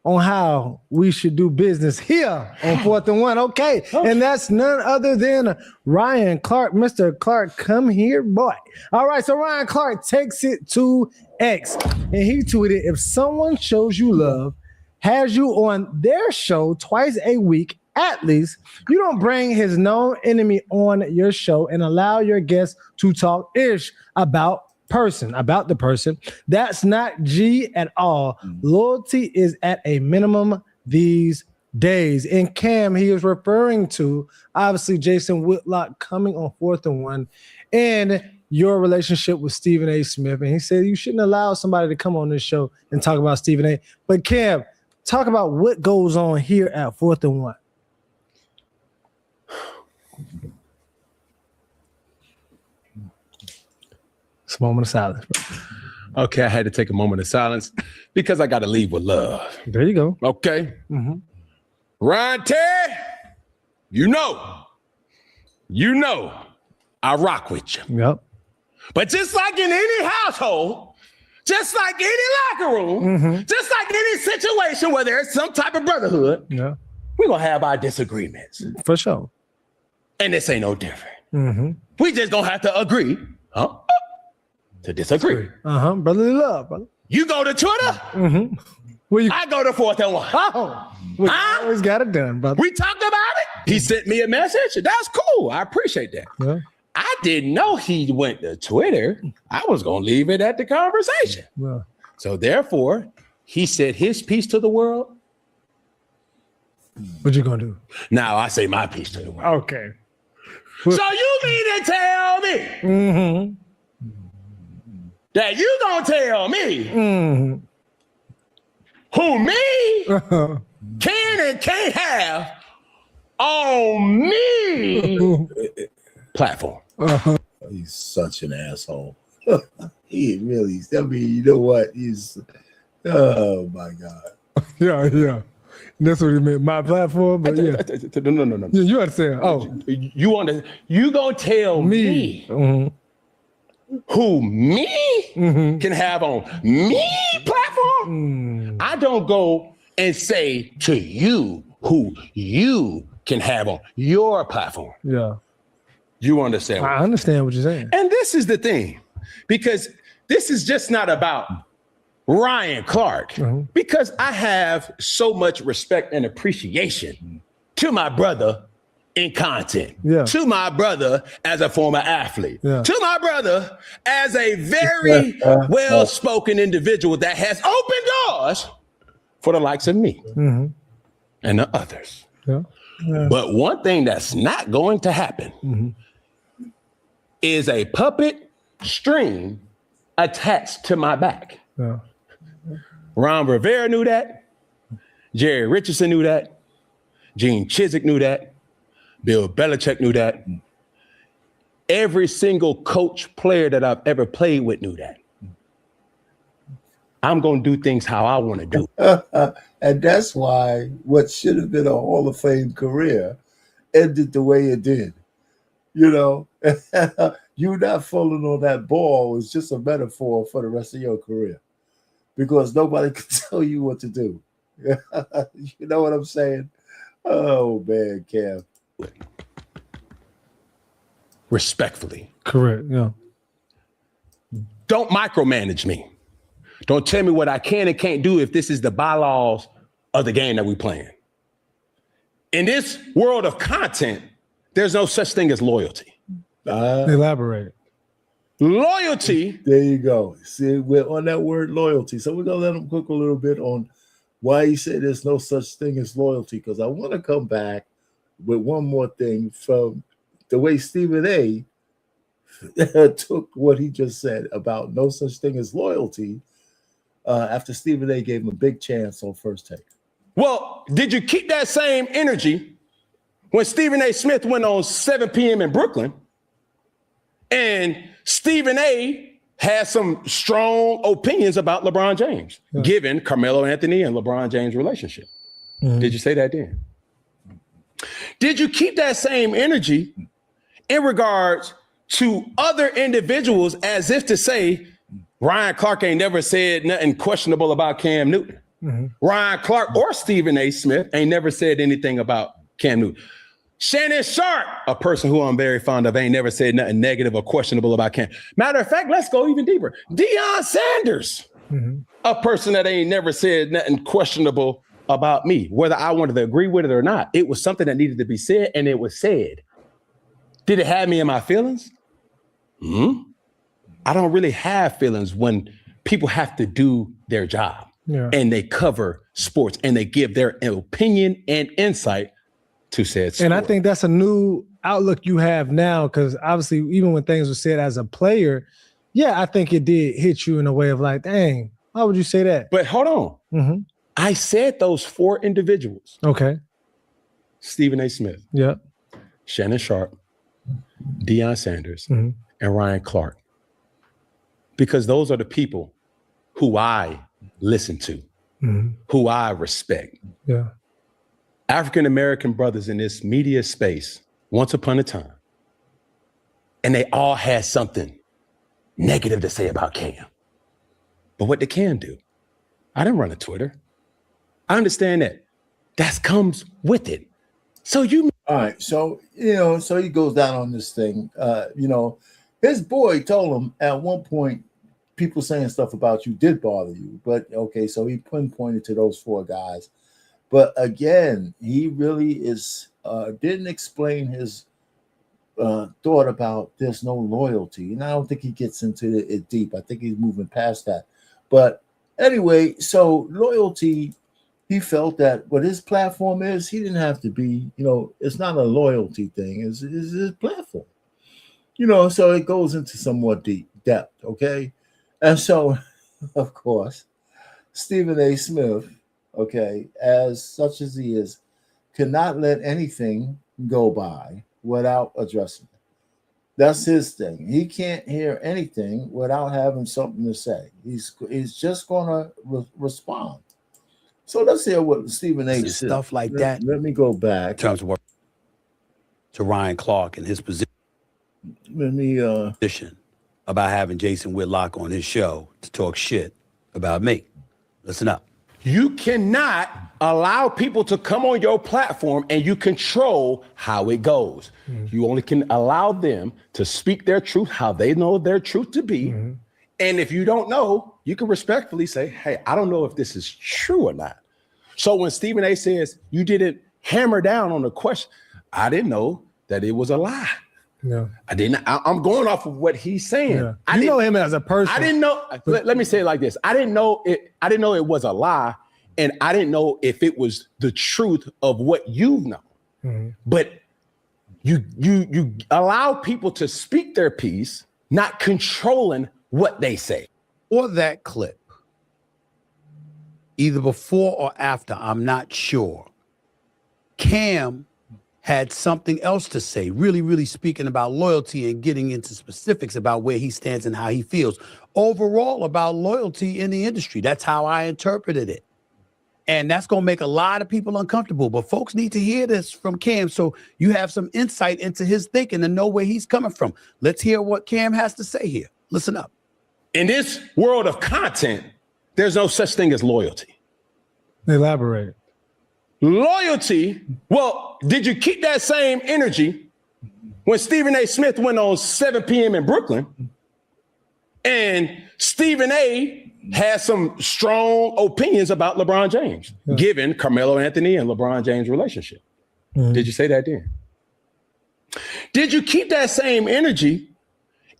on how we should do business here on 4th and 1. Okay. And that's none other than Ryan Clark. Mr. Clark, come here, boy. All right. So Ryan Clark takes it to X, and he tweeted, if someone shows you love, has you on their show twice a week, at least, you don't bring his known enemy on your show and allow your guests to talk ish about the person. That's not G at all. Loyalty is at a minimum these days. And Cam, he is referring to obviously Jason Whitlock coming on 4th and 1 and your relationship with Stephen A. Smith. And he said you shouldn't allow somebody to come on this show and talk about Stephen A. But Cam, talk about what goes on here at 4th and 1. It's a moment of silence, bro. Okay, I had to take a moment of silence because I got to leave with love. There you go. Okay. Mm-hmm. Ryan Terry, you know, I rock with you. Yep. But just like in any household, just like any locker room, just like any situation where there's some type of brotherhood, we're going to have our disagreements. For sure. And this ain't no different. We just gonna have to agree, to disagree. Brotherly love, brother. You go to Twitter. I go to 4th and 1. Oh, we always got it done, brother. We talked about it. He sent me a message. That's cool. I appreciate that. Yeah. I didn't know he went to Twitter. I was gonna leave it at the conversation. Yeah. So therefore, he said his piece to the world. What you gonna do? Now I say my piece to the world. Okay. So you mean to tell me that you gonna tell me who me can and can't have on me platform? He's such an asshole. He really, I mean, you know what? He's, oh my God. Yeah. That's what he meant. My platform, but yeah. No. Yeah, you understand. Oh. You gonna tell me who me can have on me platform? I don't go and say to you who you can have on your platform. Yeah. You understand? I understand what you're saying. And this is the thing, because this is just not about Ryan Clark, because I have so much respect and appreciation to my brother in content, to my brother as a former athlete, to my brother as a very well-spoken individual that has opened doors for the likes of me and the others. But one thing that's not going to happen is a puppet string attached to my back. Ron Rivera knew that. Jerry Richardson knew that. Gene Chizik knew that. Bill Belichick knew that. Every single coach player that I've ever played with knew that. I'm going to do things how I want to do. And that's why what should have been a Hall of Fame career ended the way it did. You know, you not falling on that ball is just a metaphor for the rest of your career, because nobody can tell you what to do. You know what I'm saying? Oh, man, Cam. Respectfully. Correct, yeah. Don't micromanage me. Don't tell me what I can and can't do if this is the bylaws of the game that we're playing. In this world of content, there's no such thing as loyalty. Elaborate. Loyalty. There you go. See, we're on that word loyalty. So we're going to let him cook a little bit on why he said there's no such thing as loyalty, because I want to come back with one more thing from the way Stephen A. took what he just said about no such thing as loyalty after Stephen A. gave him a big chance on First Take. Well, did you keep that same energy when Stephen A. Smith went on 7 p.m. in Brooklyn and Stephen A. had some strong opinions about LeBron James, given Carmelo Anthony and LeBron James' relationship? Did you say that then? Did you keep that same energy in regards to other individuals, as if to say, Ryan Clark ain't never said nothing questionable about Cam Newton? Ryan Clark or Stephen A. Smith ain't never said anything about Cam Newton. Shannon Sharp, a person who I'm very fond of, ain't never said nothing negative or questionable about Cam. Matter of fact, let's go even deeper. Deion Sanders, a person that ain't never said nothing questionable about me, whether I wanted to agree with it or not. It was something that needed to be said, and it was said. Did it have me in my feelings? I don't really have feelings when people have to do their job and they cover sports and they give their opinion and insight to said sport. And I think that's a new outlook you have now, because obviously, even when things were said as a player, I think it did hit you in a way of like, dang, why would you say that? But hold on. I said those 4 individuals. Okay. Stephen A. Smith. Yeah. Shannon Sharp, Deion Sanders, and Ryan Clark. Because those are the people who I listen to, who I respect. Yeah. African-American brothers in this media space, once upon a time, and they all had something negative to say about Cam. But what did Cam do? I didn't run a Twitter. I understand that. That comes with it. So you All right, so so he goes down on this thing. His boy told him at one point, people saying stuff about you did bother you, but okay, so he pinpointed to those 4 guys. But again, he really didn't explain his thought about there's no loyalty, and I don't think he gets into it deep. I think he's moving past that. But anyway, so loyalty. He felt that what his platform is, he didn't have to be, it's not a loyalty thing, it's his platform. So it goes into some more deep depth, okay? And so, of course, Stephen A. Smith, okay, as such as he is, cannot let anything go by without addressing it. That's his thing. He can't hear anything without having something to say. He's just going to respond. So let's hear what Stephen A. said. Stuff like that. Let me go back. In terms of what to Ryan Clark and his position. Let me about having Jason Whitlock on his show to talk shit about me. Listen up. You cannot allow people to come on your platform and you control how it goes. You only can allow them to speak their truth, how they know their truth to be. And if you don't know, you can respectfully say, hey, I don't know if this is true or not. So when Stephen A. says you didn't hammer down on the question, I didn't know that it was a lie. No, I didn't. I'm going off of what he's saying. Yeah. You know him as a person. I didn't know. Let me say it like this. I didn't know it was a lie, and I didn't know if it was the truth of what you've known. But you allow people to speak their piece, not controlling what they say. Or that clip, either before or after, I'm not sure. Cam had something else to say, really, really speaking about loyalty and getting into specifics about where he stands and how he feels. Overall, about loyalty in the industry. That's how I interpreted it. And that's going to make a lot of people uncomfortable. But folks need to hear this from Cam so you have some insight into his thinking and know where he's coming from. Let's hear what Cam has to say here. Listen up. In this world of content, there's no such thing as loyalty. Elaborate. Loyalty. Well, did you keep that same energy when Stephen A. Smith went on 7 p.m. in Brooklyn and Stephen A. had some strong opinions about LeBron James, given Carmelo Anthony and LeBron James' relationship? Did you say that then? Did you keep that same energy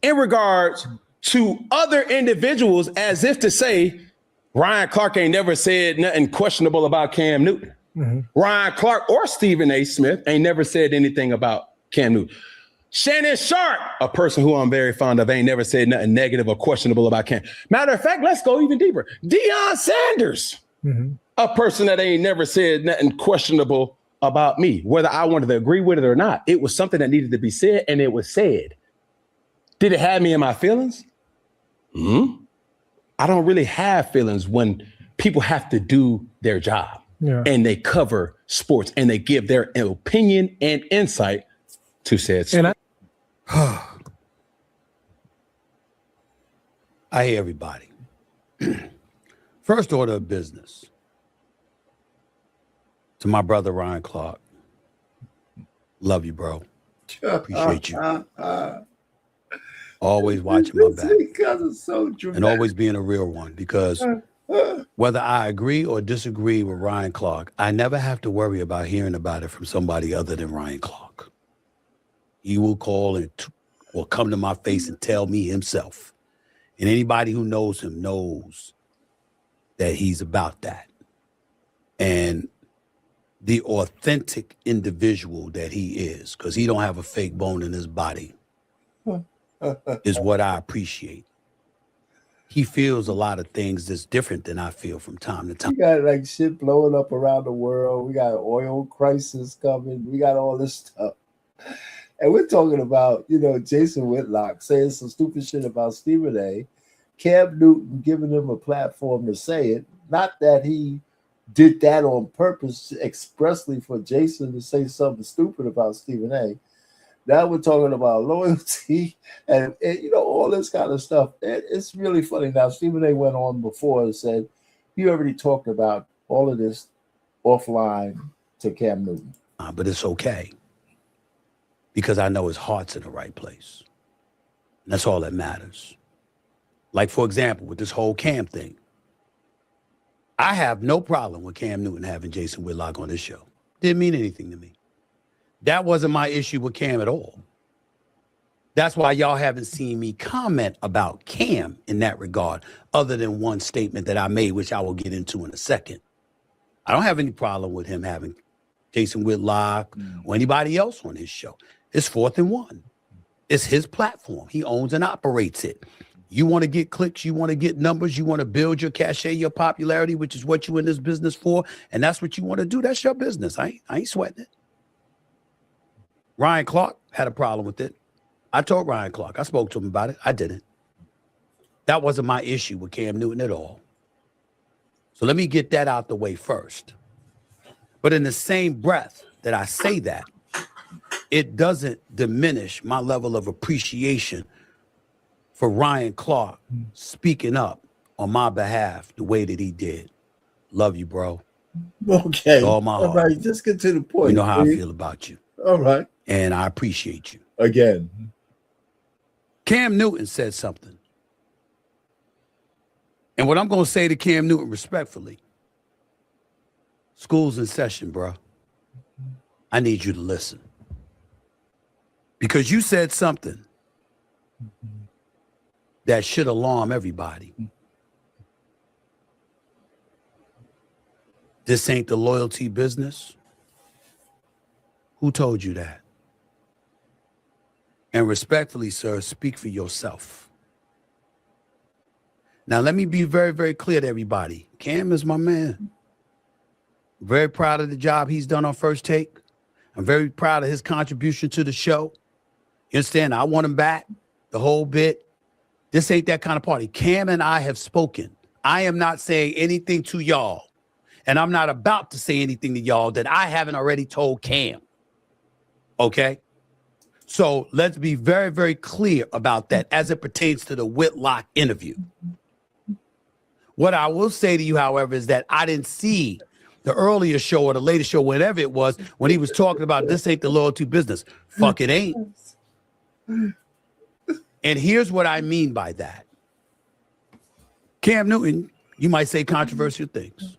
in regards to other individuals as if to say, Ryan Clark ain't never said nothing questionable about Cam Newton? Ryan Clark or Stephen A. Smith ain't never said anything about Cam Newton. Shannon Sharp, a person who I'm very fond of, ain't never said nothing negative or questionable about Cam. Matter of fact, let's go even deeper. Deion Sanders, a person that ain't never said nothing questionable about me, whether I wanted to agree with it or not. It was something that needed to be said, and it was said. Did it have me in my feelings? I don't really have feelings when people have to do their job and they cover sports and they give their opinion and insight to said sport. I hear everybody. First order of business. To my brother, Ryan Clark. Love you, bro. Appreciate you. Always watching my back. Because it's so dramatic. And always being a real one. Because whether I agree or disagree with Ryan Clark, I never have to worry about hearing about it from somebody other than Ryan Clark. He will call and or come to my face and tell me himself. And anybody who knows him knows that he's about that. And the authentic individual that he is, because he don't have a fake bone in his body, is what I appreciate. He feels a lot of things that's different than I feel from time to time. We got like shit blowing up around the world. We got an oil crisis coming. We got all this stuff. And we're talking about, Jason Whitlock saying some stupid shit about Stephen A. Cam Newton giving him a platform to say it. Not that he did that on purpose expressly for Jason to say something stupid about Stephen A. Now we're talking about loyalty and all this kind of stuff. It's really funny. Now, Stephen A. went on before and said, you already talked about all of this offline to Cam Newton. But it's okay. because I know his heart's in the right place. And that's all that matters. Like, for example, with this whole Cam thing, I have no problem with Cam Newton having Jason Whitlock on this show. Didn't mean anything to me. That wasn't my issue with Cam at all. That's why y'all haven't seen me comment about Cam in that regard, other than one statement that I made, which I will get into in a second. I don't have any problem with him having Jason Whitlock or anybody else on his show. It's 4th and 1. It's his platform. He owns and operates it. You want to get clicks, you want to get numbers, you want to build your cachet, your popularity, which is what you're in this business for, and that's what you want to do. That's your business. I ain't sweating it. Ryan Clark had a problem with it. I told Ryan Clark. I spoke to him about it. I didn't. That wasn't my issue with Cam Newton at all. So let me get that out the way first. But in the same breath that I say that, it doesn't diminish my level of appreciation for Ryan Clark speaking up on my behalf the way that he did. Love you, bro. Okay. With all my heart. All right, just get to the point. You know how please. I feel about you. All right. And I appreciate you. Again. Cam Newton said something. And what I'm going to say to Cam Newton respectfully, school's in session, bro. I need you to listen. Because you said something that should alarm everybody. This ain't the loyalty business. Who told you that? And respectfully, sir, speak for yourself. Now, let me be very, very clear to everybody. Cam is my man. Very proud of the job he's done on First Take. I'm very proud of his contribution to the show. You understand? I want him back, the whole bit. This ain't that kind of party. Cam and I have spoken. I am not saying anything to y'all, and I'm not about to say anything to y'all that I haven't already told Cam. Okay? So let's be very, very clear about that as it pertains to the Whitlock interview. What I will say to you, however, is that I didn't see the earlier show or the latest show, whatever it was, when he was talking about this ain't the loyalty business. Fuck, it ain't. And here's what I mean by that. Cam Newton, you might say controversial things.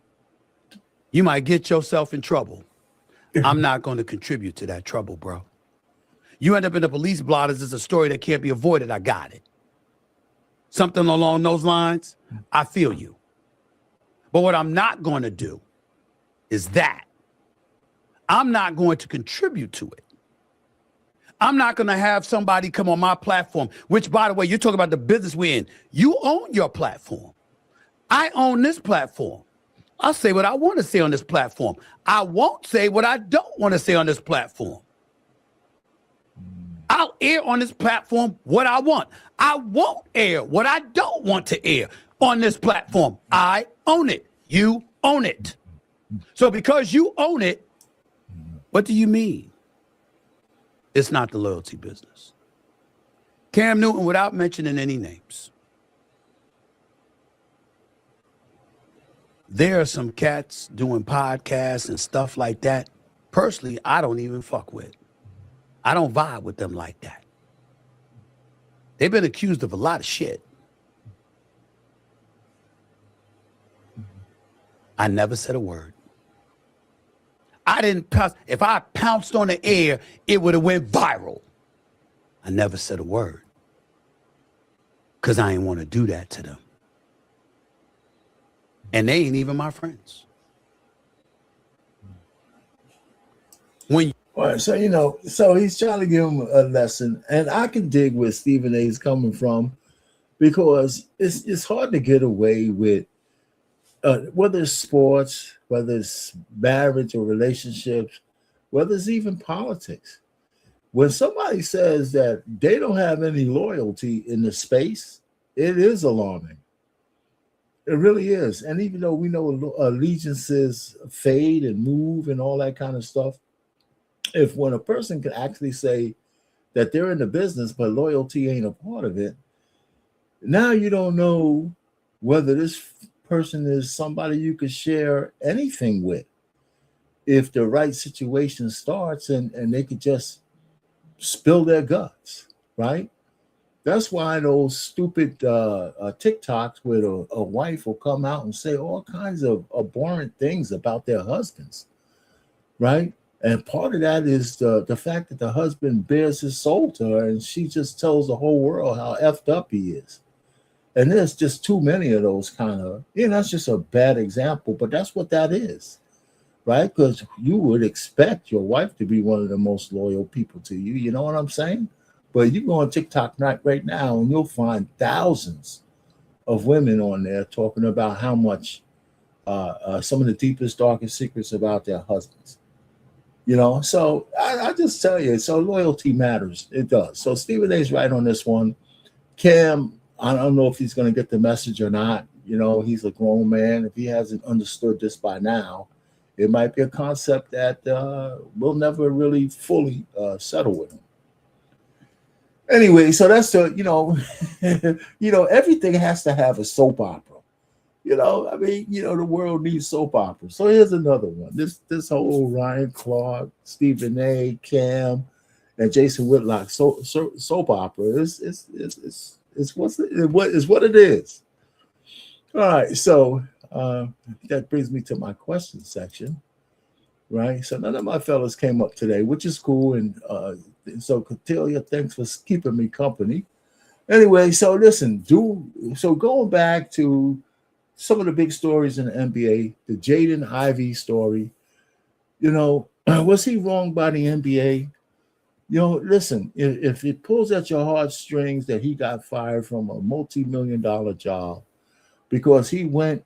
You might get yourself in trouble. I'm not going to contribute to that trouble, bro. You end up in the police blotters is a story that can't be avoided. I got it. Something along those lines, I feel you. But what I'm not going to do is that. I'm not going to contribute to it. I'm not going to have somebody come on my platform, which, by the way, you're talking about the business we're in. You own your platform. I own this platform. I'll say what I want to say on this platform. I won't say what I don't want to say on this platform. I'll air on this platform what I want. I won't air what I don't want to air on this platform. I own it. You own it. So because you own it, what do you mean? It's not the loyalty business. Cam Newton, without mentioning any names, there are some cats doing podcasts and stuff like that. Personally, I don't even fuck with. I don't vibe with them like that. They've been accused of a lot of shit. I never said a word. I didn't pounce. If I pounced on the air, it would have went viral. I never said a word. Because I ain't want to do that to them. And they ain't even my friends. When All right, so, so he's trying to give him a lesson. And I can dig where Stephen A is coming from, because it's hard to get away with, whether it's sports, whether it's marriage or relationships, whether it's even politics. When somebody says that they don't have any loyalty in the space, it is alarming. It really is. And even though we know allegiances fade and move and all that kind of stuff, if when a person can actually say that they're in the business, but loyalty ain't a part of it, now you don't know whether this person is somebody you could share anything with. If the right situation starts and they could just spill their guts, right? That's why those stupid TikToks where a wife will come out and say all kinds of abhorrent things about their husbands, right? And part of that is the fact that the husband bears his soul to her, and she just tells the whole world how effed up he is. And there's just too many of those kind of, that's just a bad example, but that's what that is, right? Because you would expect your wife to be one of the most loyal people to you. You know what I'm saying? But you go on TikTok right now, and you'll find thousands of women on there talking about how much some of the deepest, darkest secrets about their husbands. So I just tell you, so loyalty matters. It does. So Stephen A's right on this one. Cam, I don't know if he's going to get the message or not. He's a grown man. If he hasn't understood this by now, it might be a concept that we'll never really fully settle with him. Anyway, so that's everything has to have a soap opera. The world needs soap operas. So here's another one. This whole Ryan Clark, Stephen A, Cam, and Jason Whitlock soap opera is what it is. All right, so that brings me to my question section, right? So none of my fellas came up today, which is cool, and so Cordelia, thanks for keeping me company. Anyway, so listen, going back to some of the big stories in the NBA, the Jaden Ivey story, was he wrong by the NBA? Listen, if it pulls at your heartstrings that he got fired from a multi-million-dollar job because he went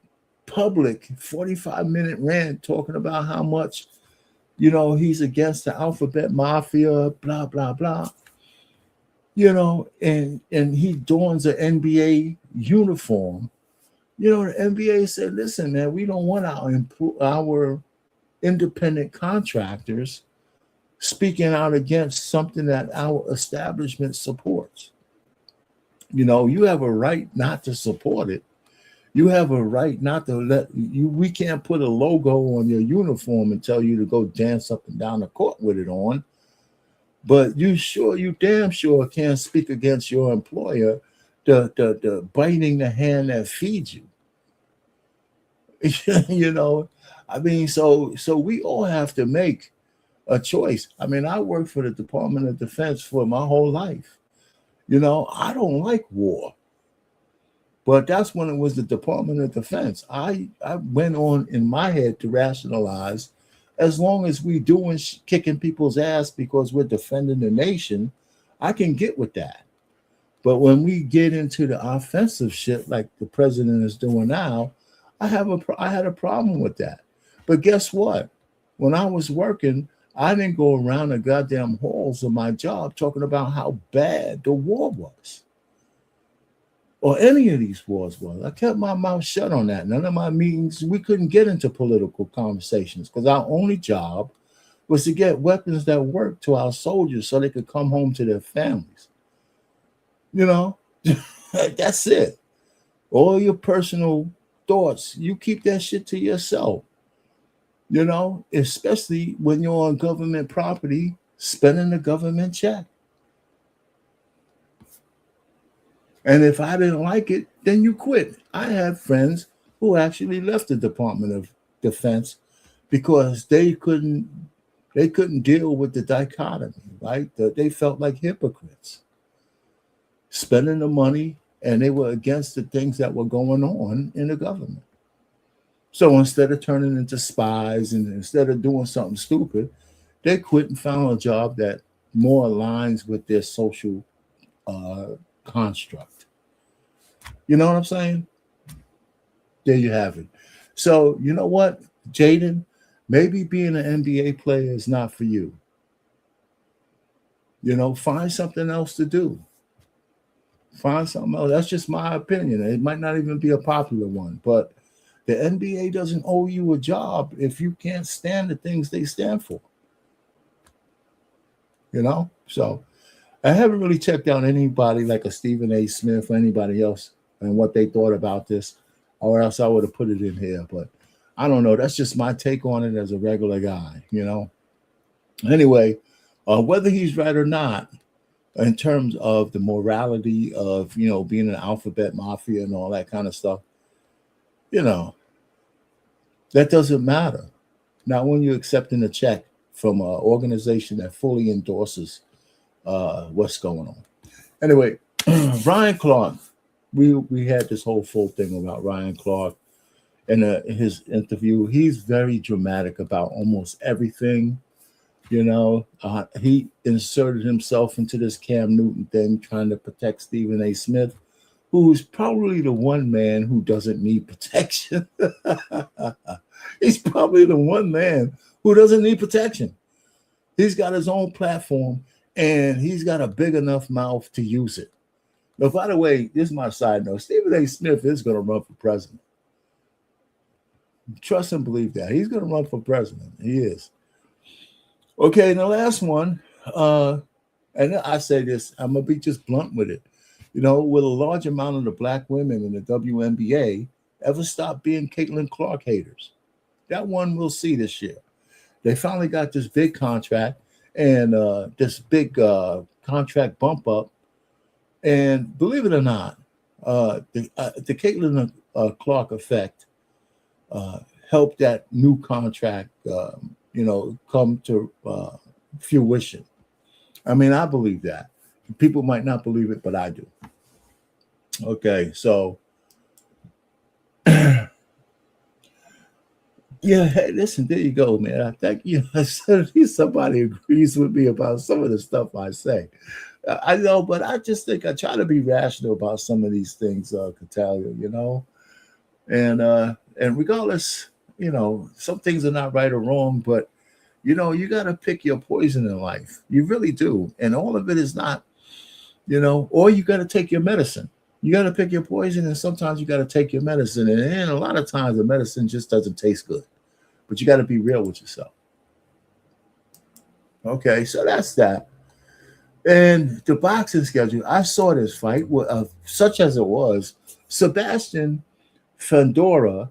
public 45-minute rant talking about how much, he's against the alphabet mafia, blah, blah, blah, and he dons an NBA uniform. The NBA said, listen, man, we don't want our independent contractors speaking out against something that our establishment supports. You have a right not to support it. You have a right not to we can't put a logo on your uniform and tell you to go dance up and down the court with it on. But you damn sure can't speak against your employer, the biting the hand that feeds you. So we all have to make a choice. I worked for the Department of Defense for my whole life. I don't like war, but that's when it was the Department of Defense. I went on in my head to rationalize, as long as we doing kicking people's ass because we're defending the nation, I can get with that. But when we get into the offensive shit like the president is doing now, I had a problem with that. But guess what? When I was working, I didn't go around the goddamn halls of my job talking about how bad the war was, or any of these wars was. I kept my mouth shut on that. None of my meetings, we couldn't get into political conversations because our only job was to get weapons that worked to our soldiers so they could come home to their families. That's it. All your personal thoughts, you keep that shit to yourself. Especially when you're on government property, spending the government check. And if I didn't like it, then you quit. I have friends who actually left the Department of Defense because they couldn't deal with the dichotomy, right? They felt like hypocrites, spending the money, and they were against the things that were going on in the government. So instead of turning into spies and instead of doing something stupid, they quit and found a job that more aligns with their social construct. You know what I'm saying? There you have it. So you know what, Jaden, maybe being an NBA player is not for you. Find something else to do. Find something else. That's just my opinion. It might not even be a popular one, but the NBA doesn't owe you a job if you can't stand the things they stand for. So I haven't really checked out anybody like a Stephen A. Smith or anybody else and what they thought about this, or else I would have put it in here. But I don't know. That's just my take on it as a regular guy, Anyway, Whether he's right or not, in terms of the morality of, being an alphabet mafia and all that kind of stuff, that doesn't matter. Not when you're accepting a check from an organization that fully endorses what's going on. Anyway, Ryan Clark, we had this whole full thing about Ryan Clark in his interview. He's very dramatic about almost everything. He inserted himself into this Cam Newton thing, trying to protect Stephen A. Smith, who's probably the one man who doesn't need protection. He's probably the one man who doesn't need protection. He's got his own platform, and he's got a big enough mouth to use it. Now, by the way, this is my side note. Stephen A. Smith is going to run for president. Trust and believe that. He's going to run for president. He is. Okay, and the last one, and I say this, I'm going to be just blunt with it. Will a large amount of the black women in the WNBA ever stop being Caitlin Clark haters? That one we'll see this year. They finally got this big contract and this big contract bump up. And believe it or not, the Caitlin Clark effect helped that new contract, come to fruition. I mean, I believe that. People might not believe it, but I do. Okay, so yeah, hey, listen, there you go, man. I think somebody agrees with me about some of the stuff I say. I know, but I just think I try to be rational about some of these things, Catalia, and regardless, some things are not right or wrong, but you got to pick your poison in life. You really do. And all of it is not, or you got to take your medicine. You got to pick your poison, and sometimes you got to take your medicine. And a lot of times the medicine just doesn't taste good. But you got to be real with yourself. Okay, so that's that. And the boxing schedule, I saw this fight, such as it was. Sebastian Fandora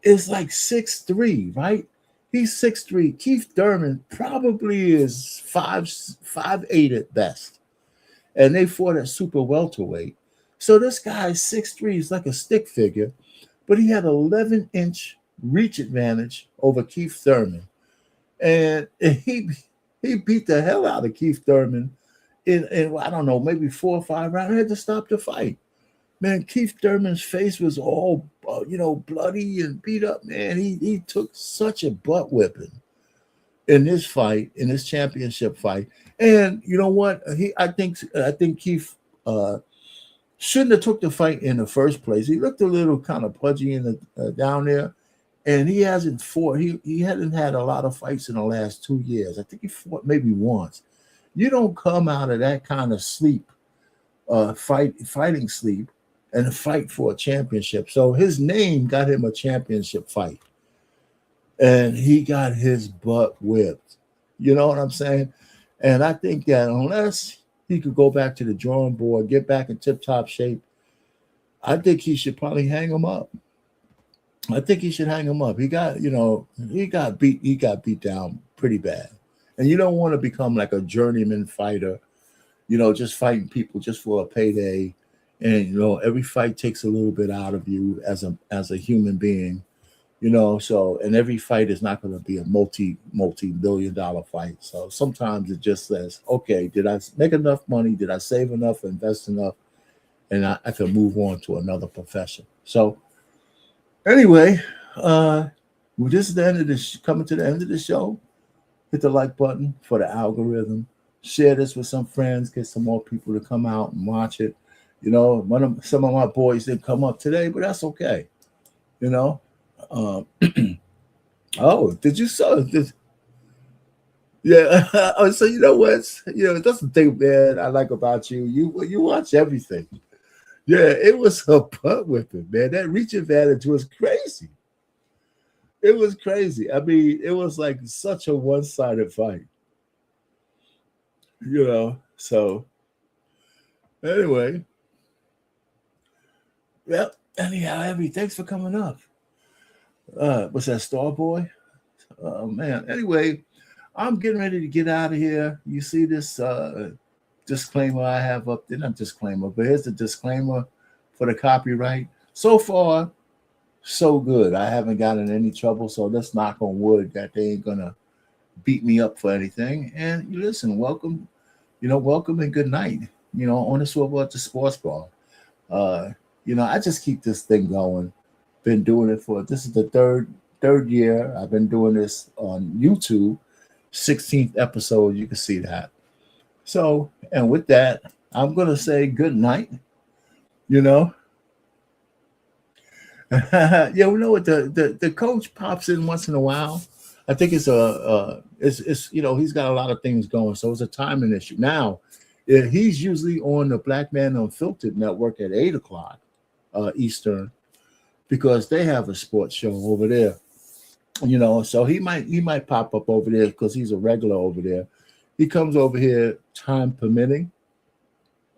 is like 6'3", right? He's 6'3". Keith Thurman probably is 5'8" at best. And they fought at super welterweight. So this guy's 6'3", is like a stick figure, but he had 11-inch reach advantage over Keith Thurman. And he beat the hell out of Keith Thurman in I don't know, maybe 4 or 5 rounds. I had to stop the fight. Man, Keith Thurman's face was all, bloody and beat up. Man, he took such a butt whipping in this fight, in this championship fight. And you know what? I think Keith shouldn't have took the fight in the first place. He looked a little kind of pudgy in the down there, and he hasn't fought. He hadn't had a lot of fights in the last 2 years. I think he fought maybe once. You don't come out of that kind of sleep, fighting sleep, and fight for a championship. So his name got him a championship fight, and he got his butt whipped. You know what I'm saying? And I think that unless he could go back to the drawing board, get back in tip-top shape, I think he should probably hang him up. I think he should hang him up. He got beat down pretty bad. And you don't want to become like a journeyman fighter, just fighting people just for a payday. And every fight takes a little bit out of you as a human being, so, and every fight is not going to be a multi-million-dollar fight. So sometimes it just says, okay, did I make enough money? Did I save enough, invest enough? And I can move on to another profession. So anyway, this is the end of this, coming to the end of the show. Hit the like button for the algorithm. Share this with some friends. Get some more people to come out and watch it. Some of my boys didn't come up today, but that's okay. Oh, did you saw this? Yeah. So you know what? That's the thing, man, I like about you. You watch everything. Yeah, it was a butt whipping, man. That reach advantage was crazy. It was crazy. I mean, it was like such a one-sided fight. So anyway. Well, anyhow, thanks for coming up. What's that, Starboy? Oh man. Anyway, I'm getting ready to get out of here. You see this disclaimer I have up there? Not disclaimer, but here's the disclaimer for the copyright. So far, so good. I haven't gotten in any trouble, so let's knock on wood that they ain't gonna beat me up for anything. And you listen, welcome, welcome and good night. On the swivel at the sports bar. I just keep this thing going. Been doing it this is the third year. I've been doing this on YouTube. 16th episode, you can see that. So, and with that, I'm gonna say good night. Yeah, we know what the coach pops in once in a while. I think it's he's got a lot of things going, so it's a timing issue. Now, he's usually on the Black Man Unfiltered network at 8:00 Eastern, because they have a sports show over there. So he might pop up over there because he's a regular over there. He comes over here time permitting,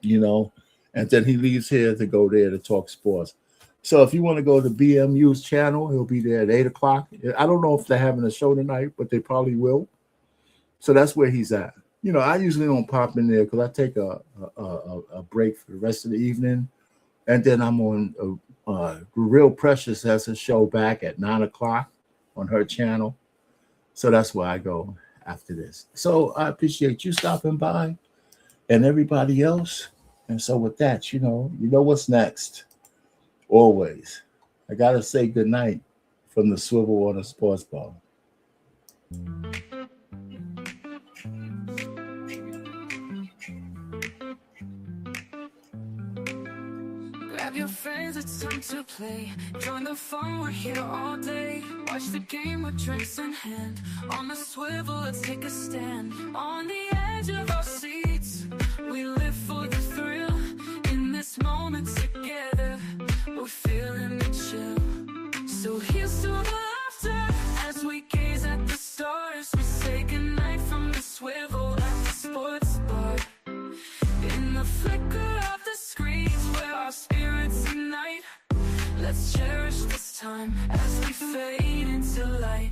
and then he leaves here to go there to talk sports. So if you want to go to BMU's channel, he'll be there at 8:00. I don't know if they're having a show tonight, but they probably will. So that's where he's at. I usually don't pop in there because I take a break for the rest of the evening, and then I'm on Real Precious has a show back at 9:00 on her channel. So that's where I go after this. So I appreciate you stopping by and everybody else. And so with that, you know what's next. Always. I got to say good night from the swivel on the sports bar. Grab your friends, it's time to play. Join the fun, we're here all day. Watch the game with drinks in hand. On the swivel, let's take a stand. On the edge of our seats, we live for the thrill. In this moment together, we're feeling the chill. So here's to the laughter as we gaze at the stars. We say goodnight from the swivel at the sports bar. In the flicker of the screens where our spirits unite, let's cherish this time as we fade into light.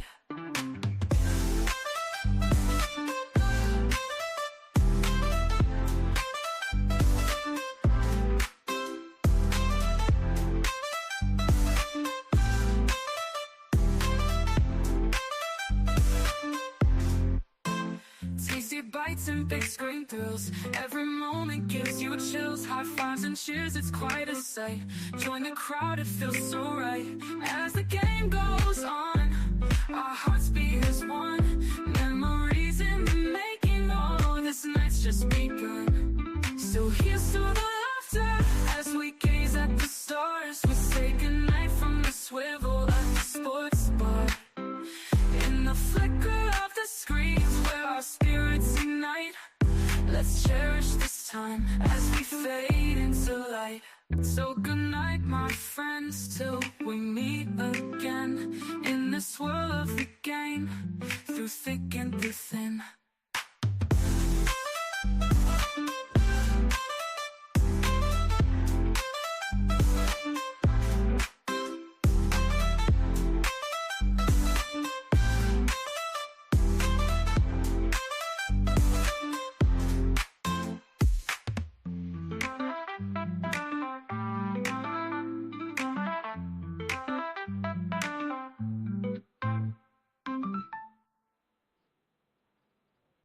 Tasty bites and big screen thrills. Every moment gives you chills. High fives and cheers, it's quite a sight. Join the crowd, it feels so right. As the game goes on, our hearts beat as one. Memories in the making, oh, this night's just begun. So here's to the laughter as we gaze at the stars. We say goodnight from the swivel at the sports bar. In the flicker of the screens where our spirits unite, let's cherish this time as we fade into light. So good night, my friends, till we meet again.